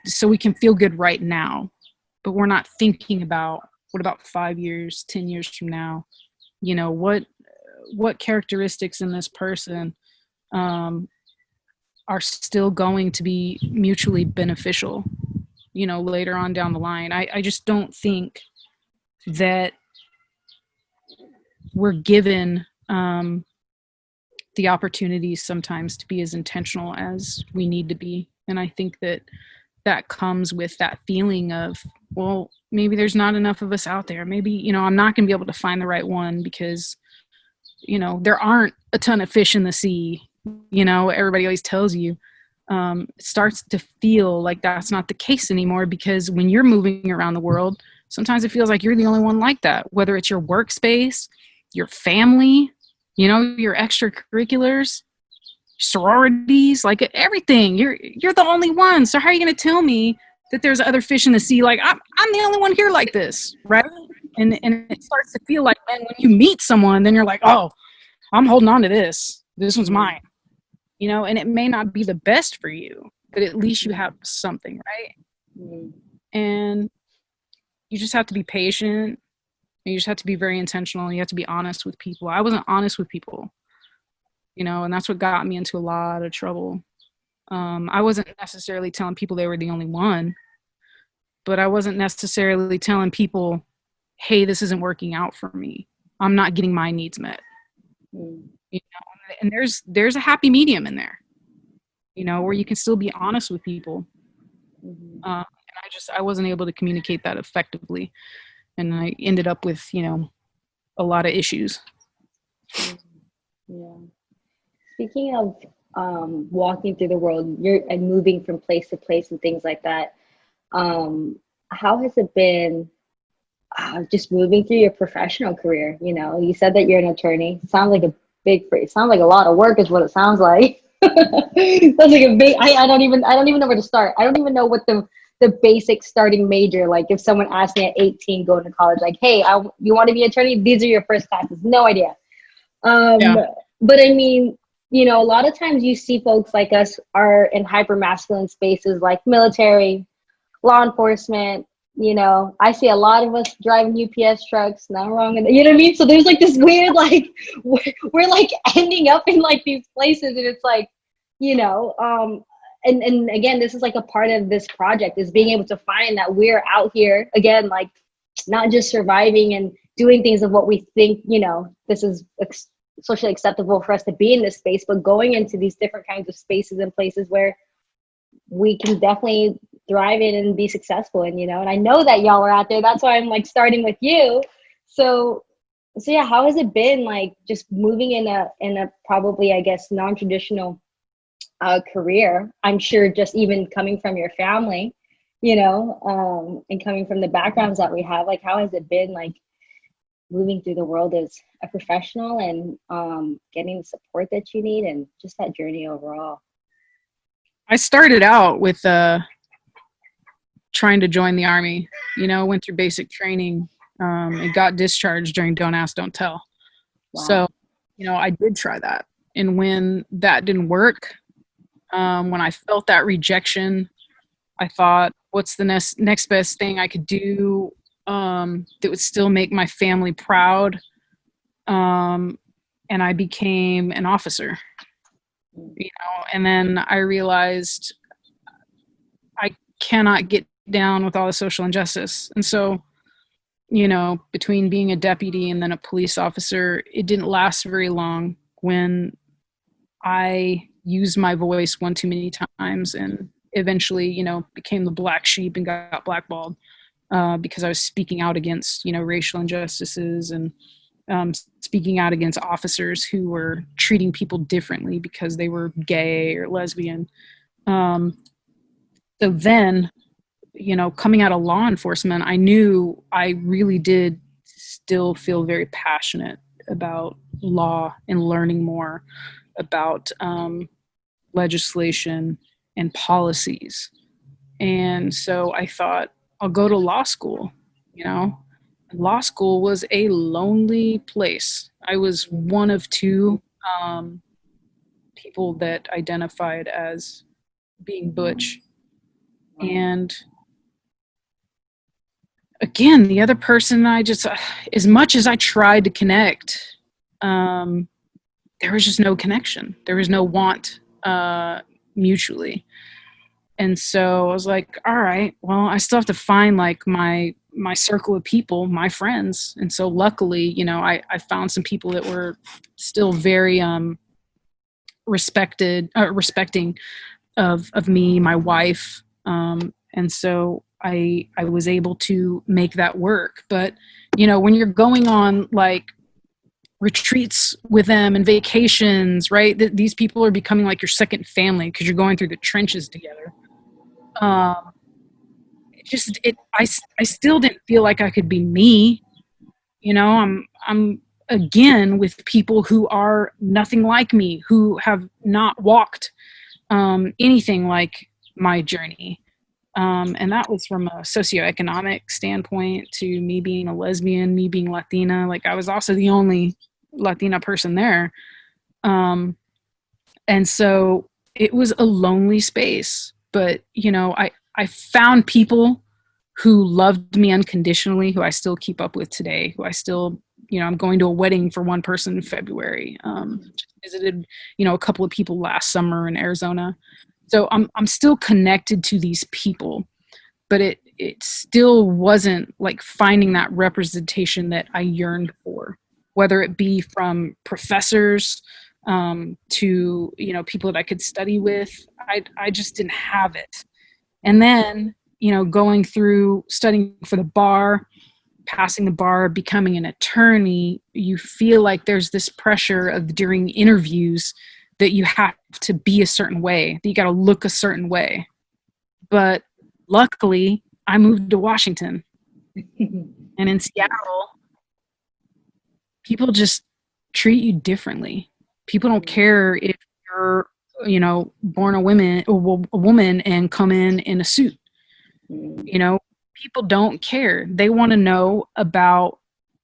so we can feel good right now. But we're not thinking about, what about 5 years, 10 years from now? What characteristics in this person are still going to be mutually beneficial, later on down the line. I just don't think that we're given the opportunities sometimes to be as intentional as we need to be. And I think that comes with that feeling of, well, maybe there's not enough of us out there. Maybe, I'm not going to be able to find the right one because, there aren't a ton of fish in the sea. Everybody always tells you. It starts to feel like that's not the case anymore, because when you're moving around the world, sometimes it feels like you're the only one like that, whether it's your workspace, your family, your extracurriculars, sororities, like everything. You're the only one. So how are you going to tell me that there's other fish in the sea? Like, I'm the only one here like this, right? And it starts to feel like, man, when you meet someone, then you're like, oh, I'm holding on to this. This one's mine. And it may not be the best for you, but at least you have something, right? Mm-hmm. And you just have to be patient. You just have to be very intentional. You have to be honest with people. I wasn't honest with people, and that's what got me into a lot of trouble. I wasn't necessarily telling people they were the only one, but I wasn't necessarily telling people, hey, this isn't working out for me. I'm not getting my needs met. And there's a happy medium in there. where you can still be honest with people. Mhm. And I wasn't able to communicate that effectively. And I ended up with, a lot of issues. Yeah. Speaking of walking through the world, you're and moving from place to place and things like that. Um, how has it been just moving through your professional career? You said that you're an attorney. Sounds like a big phrase. Sounds like a lot of work is what it sounds like. That's like a big. I don't even know where to start. I don't even know what the basic starting major. Like if someone asked me at 18 going to college, like, hey, you want to be an attorney? These are your first classes. No idea. Um, Yeah. but I mean, a lot of times you see folks like us are in hyper masculine spaces like military, law enforcement. I see a lot of us driving UPS trucks. Not wrong, you know what I mean. So there's like this weird like we're like ending up in like these places, and it's like, you know, um, and again, this is like a part of this project is being able to find that we're out here again, like not just surviving and doing things of what we think, this is socially acceptable for us to be in this space, but going into these different kinds of spaces and places where we can definitely thrive in and be successful. And I know that y'all are out there. That's why I'm like starting with you. So yeah, how has it been like just moving in a probably, I guess, non-traditional career? I'm sure just even coming from your family, and coming from the backgrounds that we have, like how has it been like moving through the world as a professional and getting the support that you need and just that journey overall? I started out with trying to join the Army, went through basic training, and got discharged during Don't Ask, Don't Tell. Wow. So, I did try that. And when that didn't work, when I felt that rejection, I thought, what's the next best thing I could do that would still make my family proud? And I became an officer, and then I realized I cannot get down with all the social injustice. And so, between being a deputy and then a police officer, it didn't last very long when I used my voice one too many times and eventually, became the black sheep and got blackballed because I was speaking out against, racial injustices and speaking out against officers who were treating people differently because they were gay or lesbian. So then, coming out of law enforcement, I knew I really did still feel very passionate about law and learning more about legislation and policies. And so I thought, I'll go to law school. Law school was a lonely place. I was one of two people that identified as being butch. And again, the other person, I just, as much as I tried to connect, there was just no connection. There was no want mutually. And so I was like, all right, well, I still have to find like my circle of people, my friends. And so luckily, I found some people that were still very respecting of me, my wife. And so I was able to make that work. But, when you're going on like retreats with them and vacations, right? These people are becoming like your second family because you're going through the trenches together. I still didn't feel like I could be me. I'm again with people who are nothing like me, who have not walked anything like my journey. And that was from a socioeconomic standpoint to me being a lesbian, me being Latina. Like I was also the only Latina person there. And so it was a lonely space, but I found people who loved me unconditionally, who I still keep up with today, who I still, I'm going to a wedding for one person in February. Visited, a couple of people last summer in Arizona. So I'm still connected to these people, but it still wasn't like finding that representation that I yearned for, whether it be from professors, to, people that I could study with. I just didn't have it. And then, going through studying for the bar, passing the bar, becoming an attorney, you feel like there's this pressure of during interviews that you have to be a certain way, that you got to look a certain way. But luckily, I moved to Washington. And in Seattle, people just treat you differently. People don't care if you're, born a woman and come in a suit. People don't care. They want to know about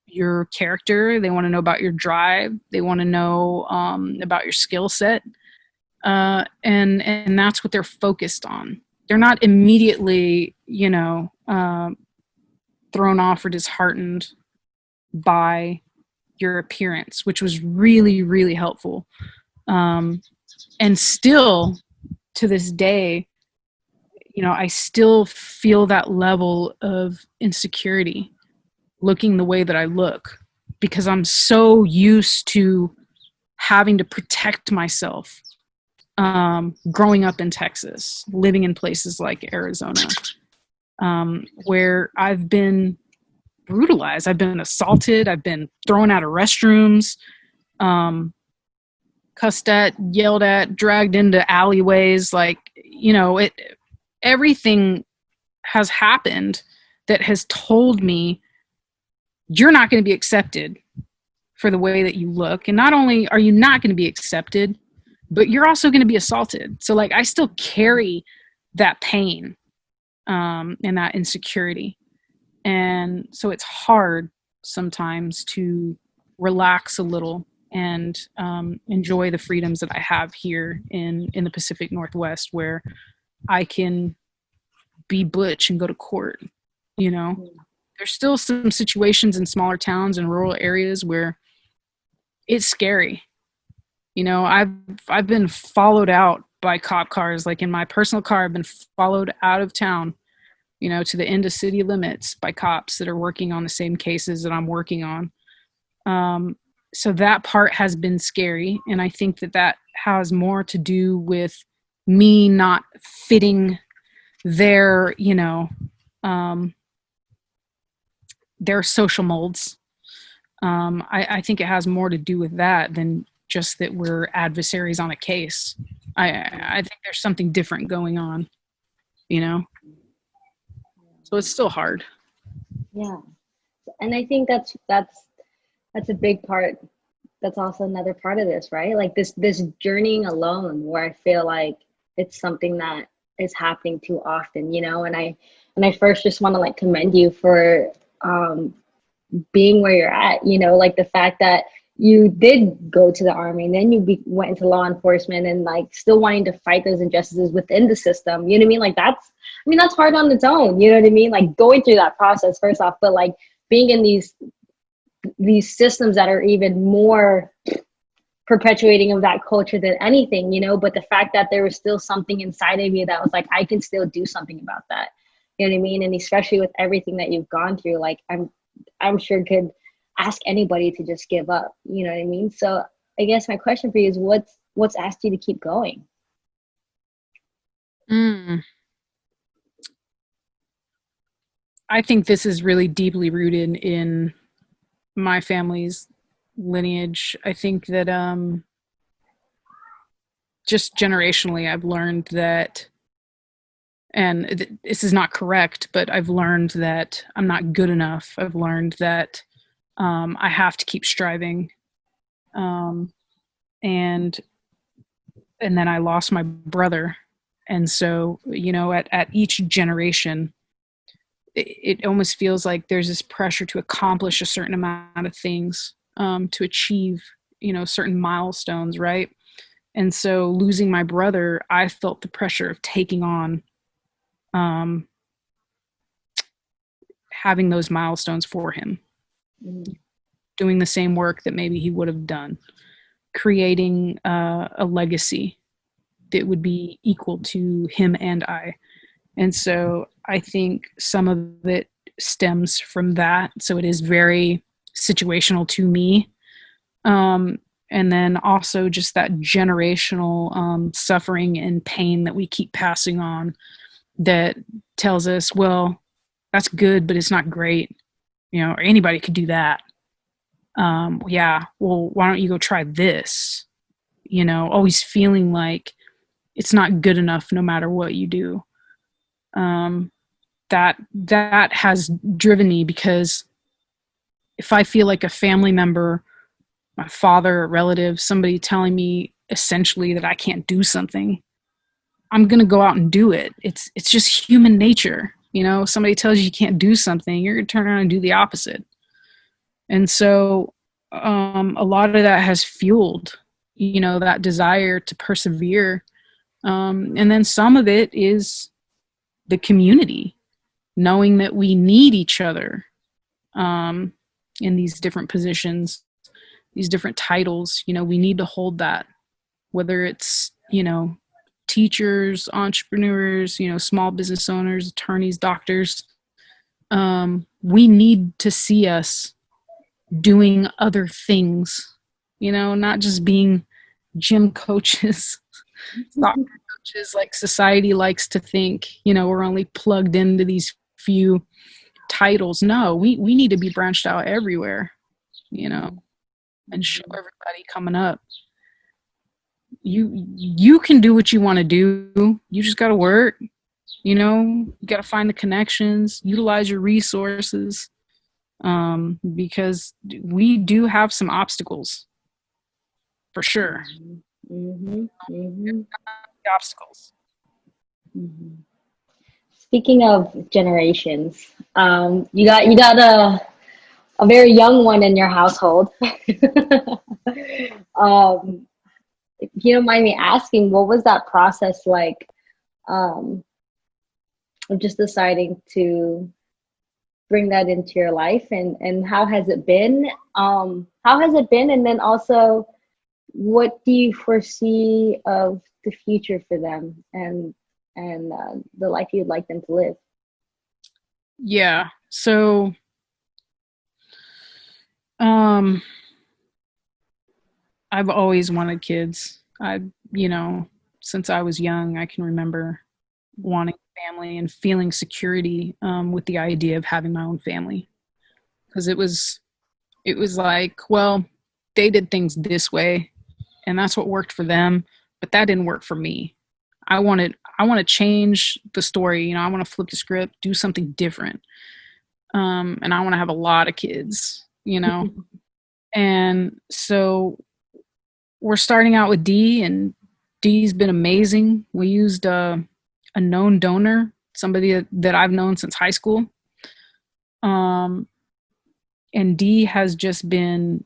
your character. They want to know about your drive. They want to know about your skill set. And that's what they're focused on. They're not immediately, thrown off or disheartened by your appearance, which was really, really helpful. And still to this day, I still feel that level of insecurity looking the way that I look, because I'm so used to having to protect myself. Growing up in Texas, living in places like Arizona, where I've been brutalized, I've been assaulted, I've been thrown out of restrooms, cussed at, yelled at, dragged into alleyways. Everything has happened that has told me you're not going to be accepted for the way that you look. And not only are you not going to be accepted, but you're also going to be assaulted. So I still carry that pain and that insecurity. And so it's hard sometimes to relax a little and enjoy the freedoms that I have here in the Pacific Northwest, where I can be butch and go to court. There's still some situations in smaller towns and rural areas where it's scary. I've been followed out by cop cars. Like in my personal car, I've been followed out of town, to the end of city limits by cops that are working on the same cases that I'm working on. So that part has been scary. And I think that has more to do with me not fitting their social molds. I think it has more to do with that than just that we're adversaries on a case. I think there's something different going on, so it's still hard. Yeah. And I think that's a big part. That's also another part of this, right? Like this journeying alone, where I feel like it's something that is happening too often, and I first just want to commend you for being where you're at, like the fact that you did go to the army and then you went into law enforcement and still wanting to fight those injustices within the system. You know what I mean? That's hard on its own. You know what I mean? Going through that process first off, but being in these systems that are even more perpetuating of that culture than anything, but the fact that there was still something inside of you that was I can still do something about that. You know what I mean? And especially with everything that you've gone through, I'm sure could ask anybody to just give up. You know what I mean? So I guess my question for you is what's asked you to keep going? I think this is really deeply rooted in my family's lineage. I think that just generationally, I've learned that, and this is not correct, but I've learned that I'm not good enough. I've learned that I have to keep striving. And then I lost my brother. And so, at each generation, it almost feels like there's this pressure to accomplish a certain amount of things, to achieve, certain milestones, right? And so losing my brother, I felt the pressure of taking on having those milestones for him, doing the same work that maybe he would have done, creating a legacy that would be equal to him and I. And so I think some of it stems from that. So it is very situational to me. and then also just that generational suffering and pain that we keep passing on that tells us, well, that's good, but it's not great, or anybody could do that. Yeah, well, why don't you go try this? Always feeling like it's not good enough no matter what you do. That has driven me, because if I feel like a family member, my father, a relative, somebody telling me essentially that I can't do something, I'm going to go out and do it. It's just human nature. Somebody tells you can't do something, you're going to turn around and do the opposite. And so a lot of that has fueled, that desire to persevere. And then some of it is the community, knowing that we need each other in these different positions, these different titles. We need to hold that, whether it's, teachers, entrepreneurs, small business owners, attorneys, doctors. We need to see us doing other things, not just being gym coaches, soccer coaches, like society likes to think, we're only plugged into these few titles. No, we need to be branched out everywhere, and show everybody coming up. You can do what you want to do. You just got to work, you got to find the connections, utilize your resources, because we do have some obstacles for sure. Obstacles. Speaking of generations, you got a very young one in your household. If you don't mind me asking, what was that process like, of just deciding to bring that into your life, and how has it been? And then also, what do you foresee of the future for them, and the life you'd like them to live? Yeah. So, I've always wanted kids. Since I was young, I can remember wanting family and feeling security with the idea of having my own family, because it was like, well, they did things this way, and that's what worked for them, but that didn't work for me. I want to change the story. I want to flip the script, do something different, and I want to have a lot of kids. And so we're starting out with D, and D's been amazing. We used a known donor, somebody that I've known since high school. And D has just been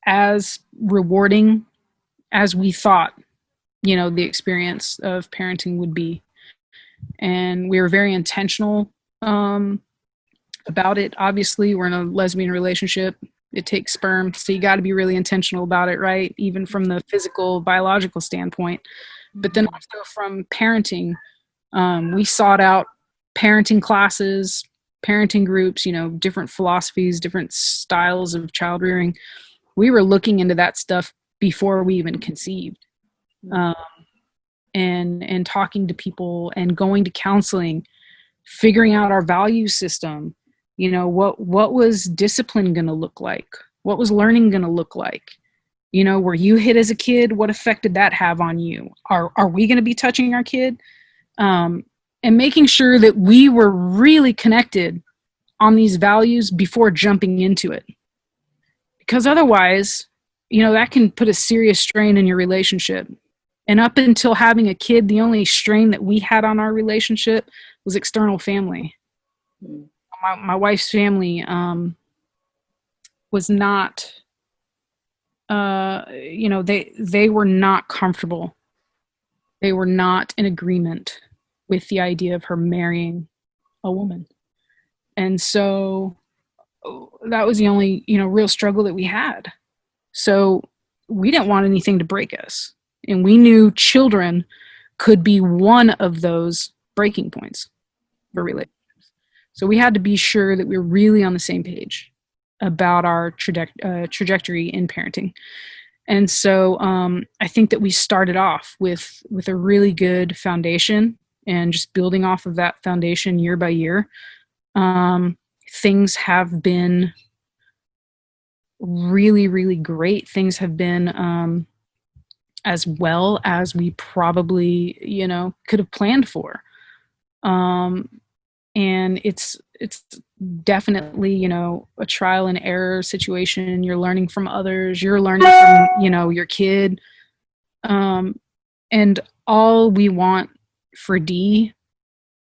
as rewarding as we thought, the experience of parenting would be. And we were very intentional about it. Obviously, we're in a lesbian relationship. It takes sperm, so you got to be really intentional about it, right? Even from the physical, biological standpoint. But then also from parenting, we sought out parenting classes, parenting groups, different philosophies, different styles of child rearing. We were looking into that stuff before we even conceived, and talking to people and going to counseling, figuring out our value system. What was discipline going to look like? What was learning going to look like? Were you hit as a kid? What effect did that have on you? Are we going to be touching our kid? And making sure that we were really connected on these values before jumping into it. Because otherwise, that can put a serious strain in your relationship. And up until having a kid, the only strain that we had on our relationship was external family. My wife's family was not, they were not comfortable. They were not in agreement with the idea of her marrying a woman. And so that was the only, real struggle that we had. So we didn't want anything to break us. And we knew children could be one of those breaking points for relationships. So we had to be sure that we were really on the same page. about our trajectory in parenting. And so I think that we started off with a really good foundation, and just building off of that foundation year by year. Things have been really, really great. Things have been as well as we probably, could have planned for. And it's definitely, a trial and error situation. You're learning from others. You're learning from, your kid. And all we want for D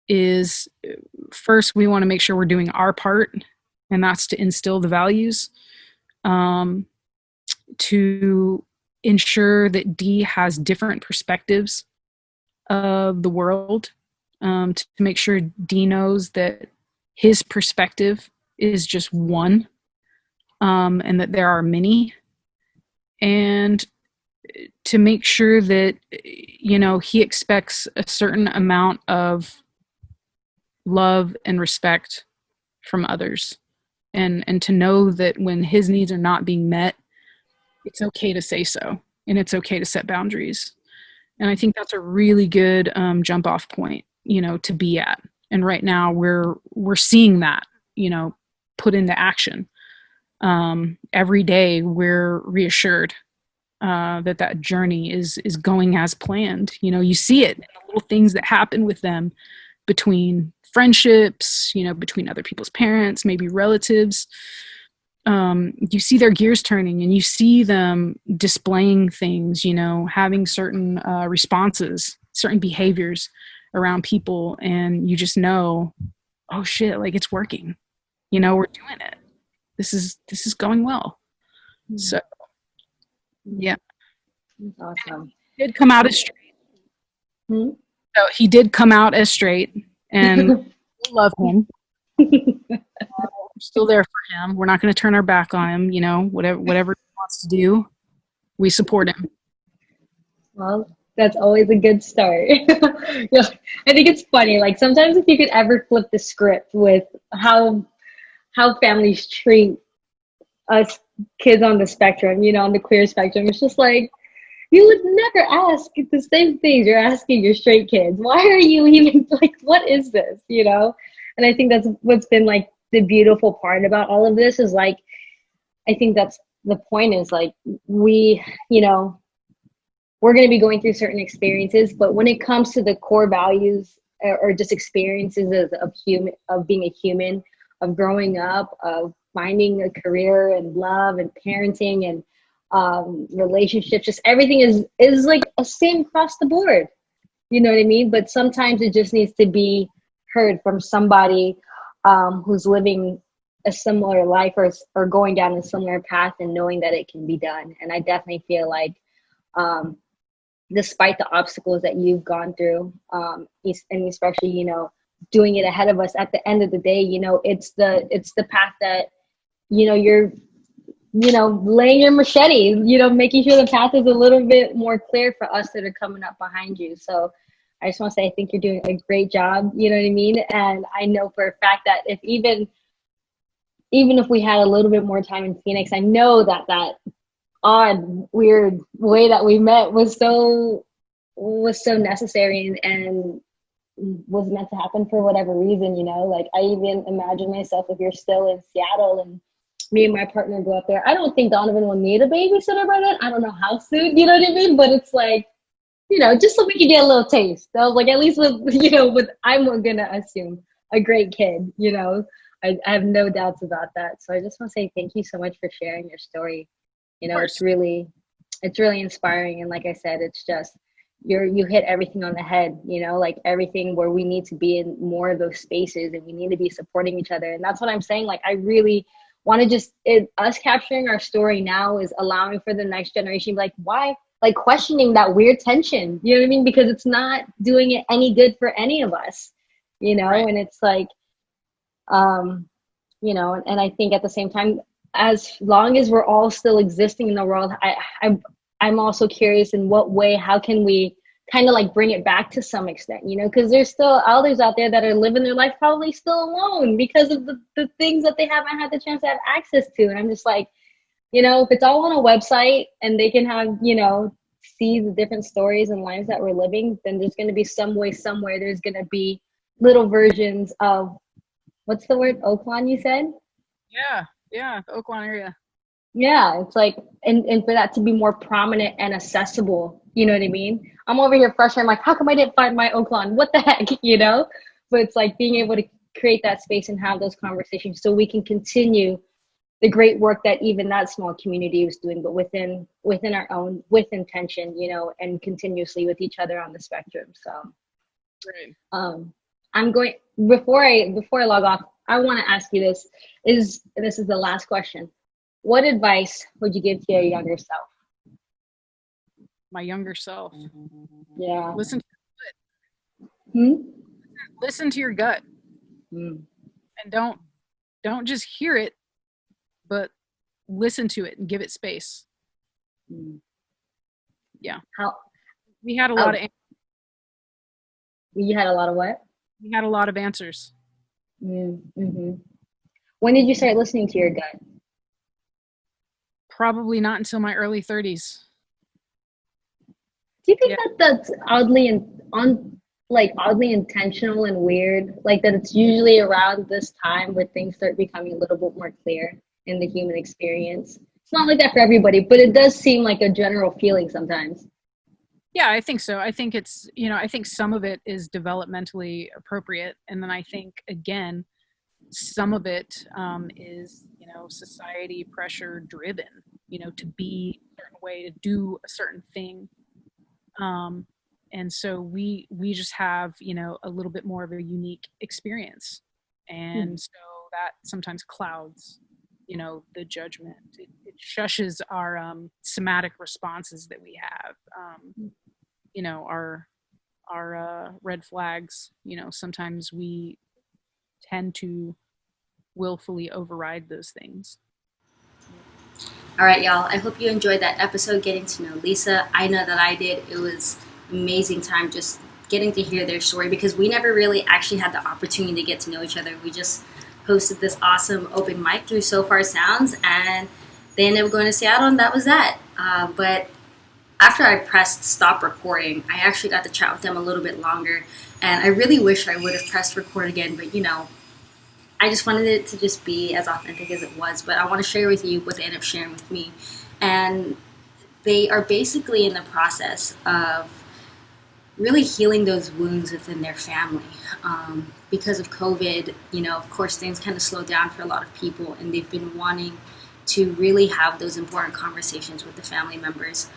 is, first, we want to make sure we're doing our part, and that's to instill the values, to ensure that D has different perspectives of the world, to make sure D knows that his perspective is just one, and that there are many, and to make sure that, he expects a certain amount of love and respect from others, and to know that when his needs are not being met, it's okay to say so, and it's okay to set boundaries. And I think that's a really good jump off point, to be at. And right now we're seeing that, put into action. Every day we're reassured that journey is going as planned. You see it in the little things that happen with them, between friendships, between other people's parents, maybe relatives. You see their gears turning, and you see them displaying things, having certain responses, certain behaviors around people, and you just know, oh shit, like, it's working. We're doing it. This is going well. So yeah. That's awesome. He did come out as straight. So he did come out as straight, and we love him. We're still there for him. We're not going to turn our back on him. Whatever he wants to do, we support him. Well, that's always a good start. I think it's funny. Like, sometimes if you could ever flip the script with how families treat us kids on the spectrum, on the queer spectrum, it's just like, you would never ask the same things you're asking your straight kids. Why are you even, like, what is this, And I think that's what's been, like, the beautiful part about all of this is, like, I think that's the point is, like, we, we're going to be going through certain experiences, but when it comes to the core values or just experiences of being a human, of growing up, of finding a career and love and parenting and relationships, just everything is like a same across the board. You know what I mean? But sometimes it just needs to be heard from somebody who's living a similar life or going down a similar path, and knowing that it can be done. And I definitely feel like despite the obstacles that you've gone through, and especially, doing it ahead of us, at the end of the day, it's the path that, you're, laying your machete, making sure the path is a little bit more clear for us that are coming up behind you. So I just want to say, I think you're doing a great job, you know what I mean? And I know for a fact that if even if we had a little bit more time in Phoenix, I know that odd, weird way that we met was so necessary and was meant to happen for whatever reason, like, I even imagine myself, if you're still in Seattle and me and my partner go up there, I don't think Donovan will need a babysitter by then. I don't know how soon, you know what I mean? But it's like, just so we can get a little taste. So like, at least with I'm gonna assume a great kid, I have no doubts about that. So I just want to say thank you so much for sharing your story. It's really inspiring. And like I said, it's just, you hit everything on the head, like everything where we need to be in more of those spaces, and we need to be supporting each other. And that's what I'm saying. Like, I really want to us capturing our story now is allowing for the next generation, like, why, like, questioning that weird tension, you know what I mean? Because it's not doing it any good for any of us, right. And it's like, and I think at the same time, as long as we're all still existing in the world, I'm also curious in what way, how can we kind of like bring it back to some extent, because there's still others out there that are living their life probably still alone because of the things that they haven't had the chance to have access to. And I'm just like, if it's all on a website and they can have, see the different stories and lives that we're living, then there's going to be some way somewhere there's going to be little versions of, what's the word, Oakland, you said? Yeah, the Oakland area. Yeah, it's like, and for that to be more prominent and accessible, you know what I mean? I'm over here frustrated, like, how come I didn't find my Oakland? What the heck, But it's like being able to create that space and have those conversations so we can continue the great work that even that small community was doing, but within our own, with intention, and continuously with each other on the spectrum. So, right. I'm going, before I log off, I want to ask you this is the last question. What advice would you give to your younger self? My younger self. Yeah. Listen to your gut. Listen to your gut. And don't just hear it, but listen to it and give it space. Yeah. We had a lot of. You had a lot of what? We had a lot of answers. Mm-hmm. When did you start listening to your gut? Probably not until my early 30s. Do you think that that's oddly intentional and weird? Like that it's usually around this time where things start becoming a little bit more clear in the human experience. It's not like that for everybody, but it does seem like a general feeling sometimes. Yeah, I think so. I think it's, I think some of it is developmentally appropriate. And then I think, again, some of it is, society pressure driven, to be a certain way, to do a certain thing. And so we just have, a little bit more of a unique experience. And so that sometimes clouds, the judgment. It shushes our somatic responses that we have. Our red flags, sometimes we tend to willfully override those things. All right, y'all. I hope you enjoyed that episode getting to know Lisa. I know that I did. It was an amazing time just getting to hear their story because we never really actually had the opportunity to get to know each other. We just hosted this awesome open mic through So Far Sounds, and they ended up going to Seattle, and that was that. But after I pressed stop recording, I actually got to chat with them a little bit longer, and I really wish I would have pressed record again, but I just wanted it to just be as authentic as it was. But I want to share with you what they ended up sharing with me. And they are basically in the process of really healing those wounds within their family. Because of COVID, of course, things kind of slowed down for a lot of people, and they've been wanting to really have those important conversations with the family members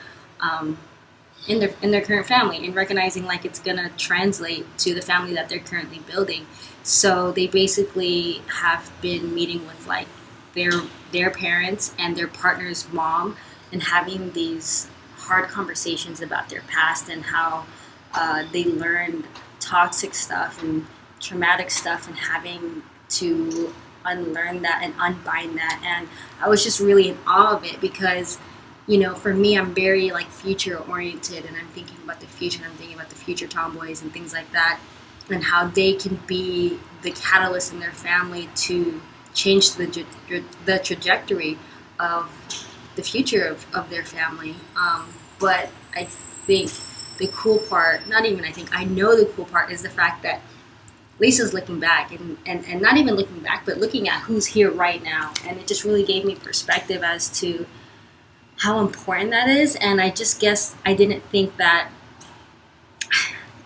in their current family, and recognizing like it's gonna translate to the family that they're currently building. So they basically have been meeting with like their parents and their partner's mom and having these hard conversations about their past and how they learned toxic stuff and traumatic stuff and having to unlearn that and unbind that. And I was just really in awe of it because for me, I'm very like future oriented, and I'm thinking about the future, and I'm thinking about the future tomboys and things like that, and how they can be the catalyst in their family to change the trajectory of the future of their family. But I think the cool part, I know the cool part is the fact that Lisa's looking back and not even looking back, but looking at who's here right now. And it just really gave me perspective as to how important that is. And I just guess I didn't think that,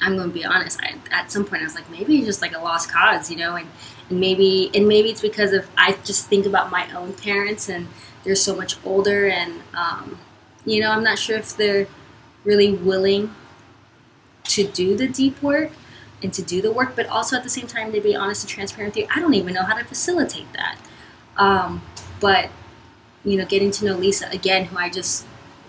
I'm going to be honest, at some point I was like, maybe it's just like a lost cause, and maybe it's because of, I just think about my own parents and they're so much older, and I'm not sure if they're really willing to do the deep work and to do the work, but also at the same time, to be honest and transparent with you, I don't even know how to facilitate that. But getting to know Lisa again, who I just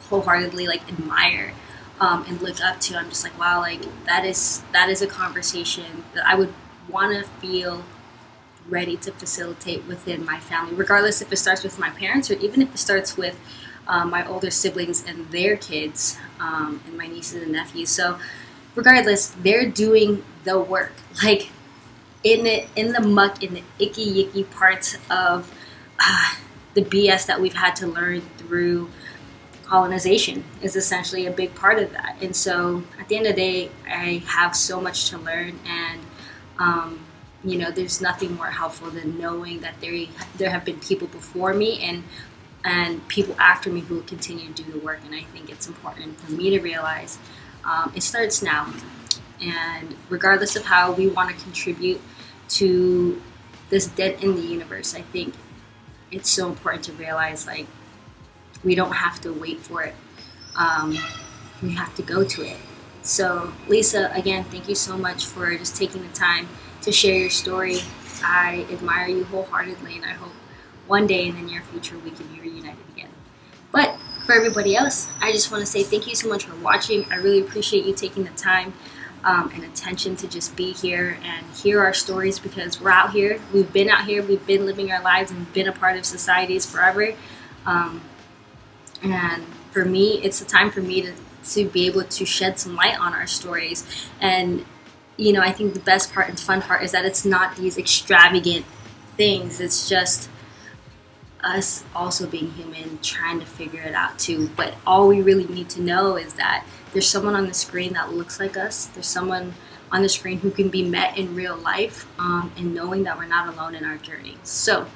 wholeheartedly like admire and look up to, I'm just like, wow, like that is a conversation that I would want to feel ready to facilitate within my family, regardless if it starts with my parents or even if it starts with my older siblings and their kids and my nieces and nephews. So regardless, they're doing the work. Like in the muck, in the icky yicky parts of the BS that we've had to learn through colonization is essentially a big part of that. And so at the end of the day, I have so much to learn, and there's nothing more helpful than knowing that there have been people before me and people after me who will continue to do the work. And I think it's important for me to realize it starts now. And regardless of how we want to contribute to this dent in the universe, I think it's so important to realize, like, we don't have to wait for it. We have to go to it. So, Lisa, again, thank you so much for just taking the time to share your story. I admire you wholeheartedly, and I hope one day in the near future we can be reunited again. But for everybody else, I just want to say thank you so much for watching. I really appreciate you taking the time and attention to just be here and hear our stories, because we're out here. We've been out here. We've been living our lives and been a part of societies forever. And for me, it's a time for me to be able to shed some light on our stories. And, I think the best part and fun part is that it's not these extravagant things. It's just us also being human, trying to figure it out too. But all we really need to know is that there's someone on the screen that looks like us. There's someone on the screen who can be met in real life, and knowing that we're not alone in our journey. So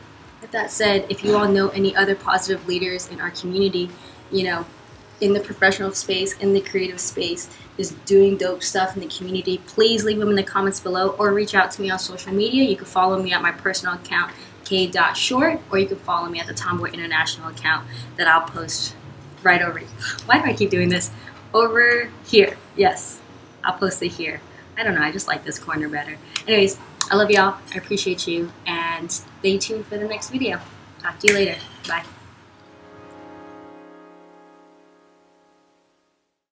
with that said, if you all know any other positive leaders in our community, in the professional space, in the creative space, is doing dope stuff in the community, please leave them in the comments below or reach out to me on social media. You can follow me at my personal account, K.Short, or you can follow me at the Tomboi International account that I'll post right over here. Why do I keep doing this? Over here. Yes, I'll post it here. I don't know, I just like this corner better. Anyways, I love y'all. I appreciate you, and stay tuned for the next video. Talk to you later. Bye.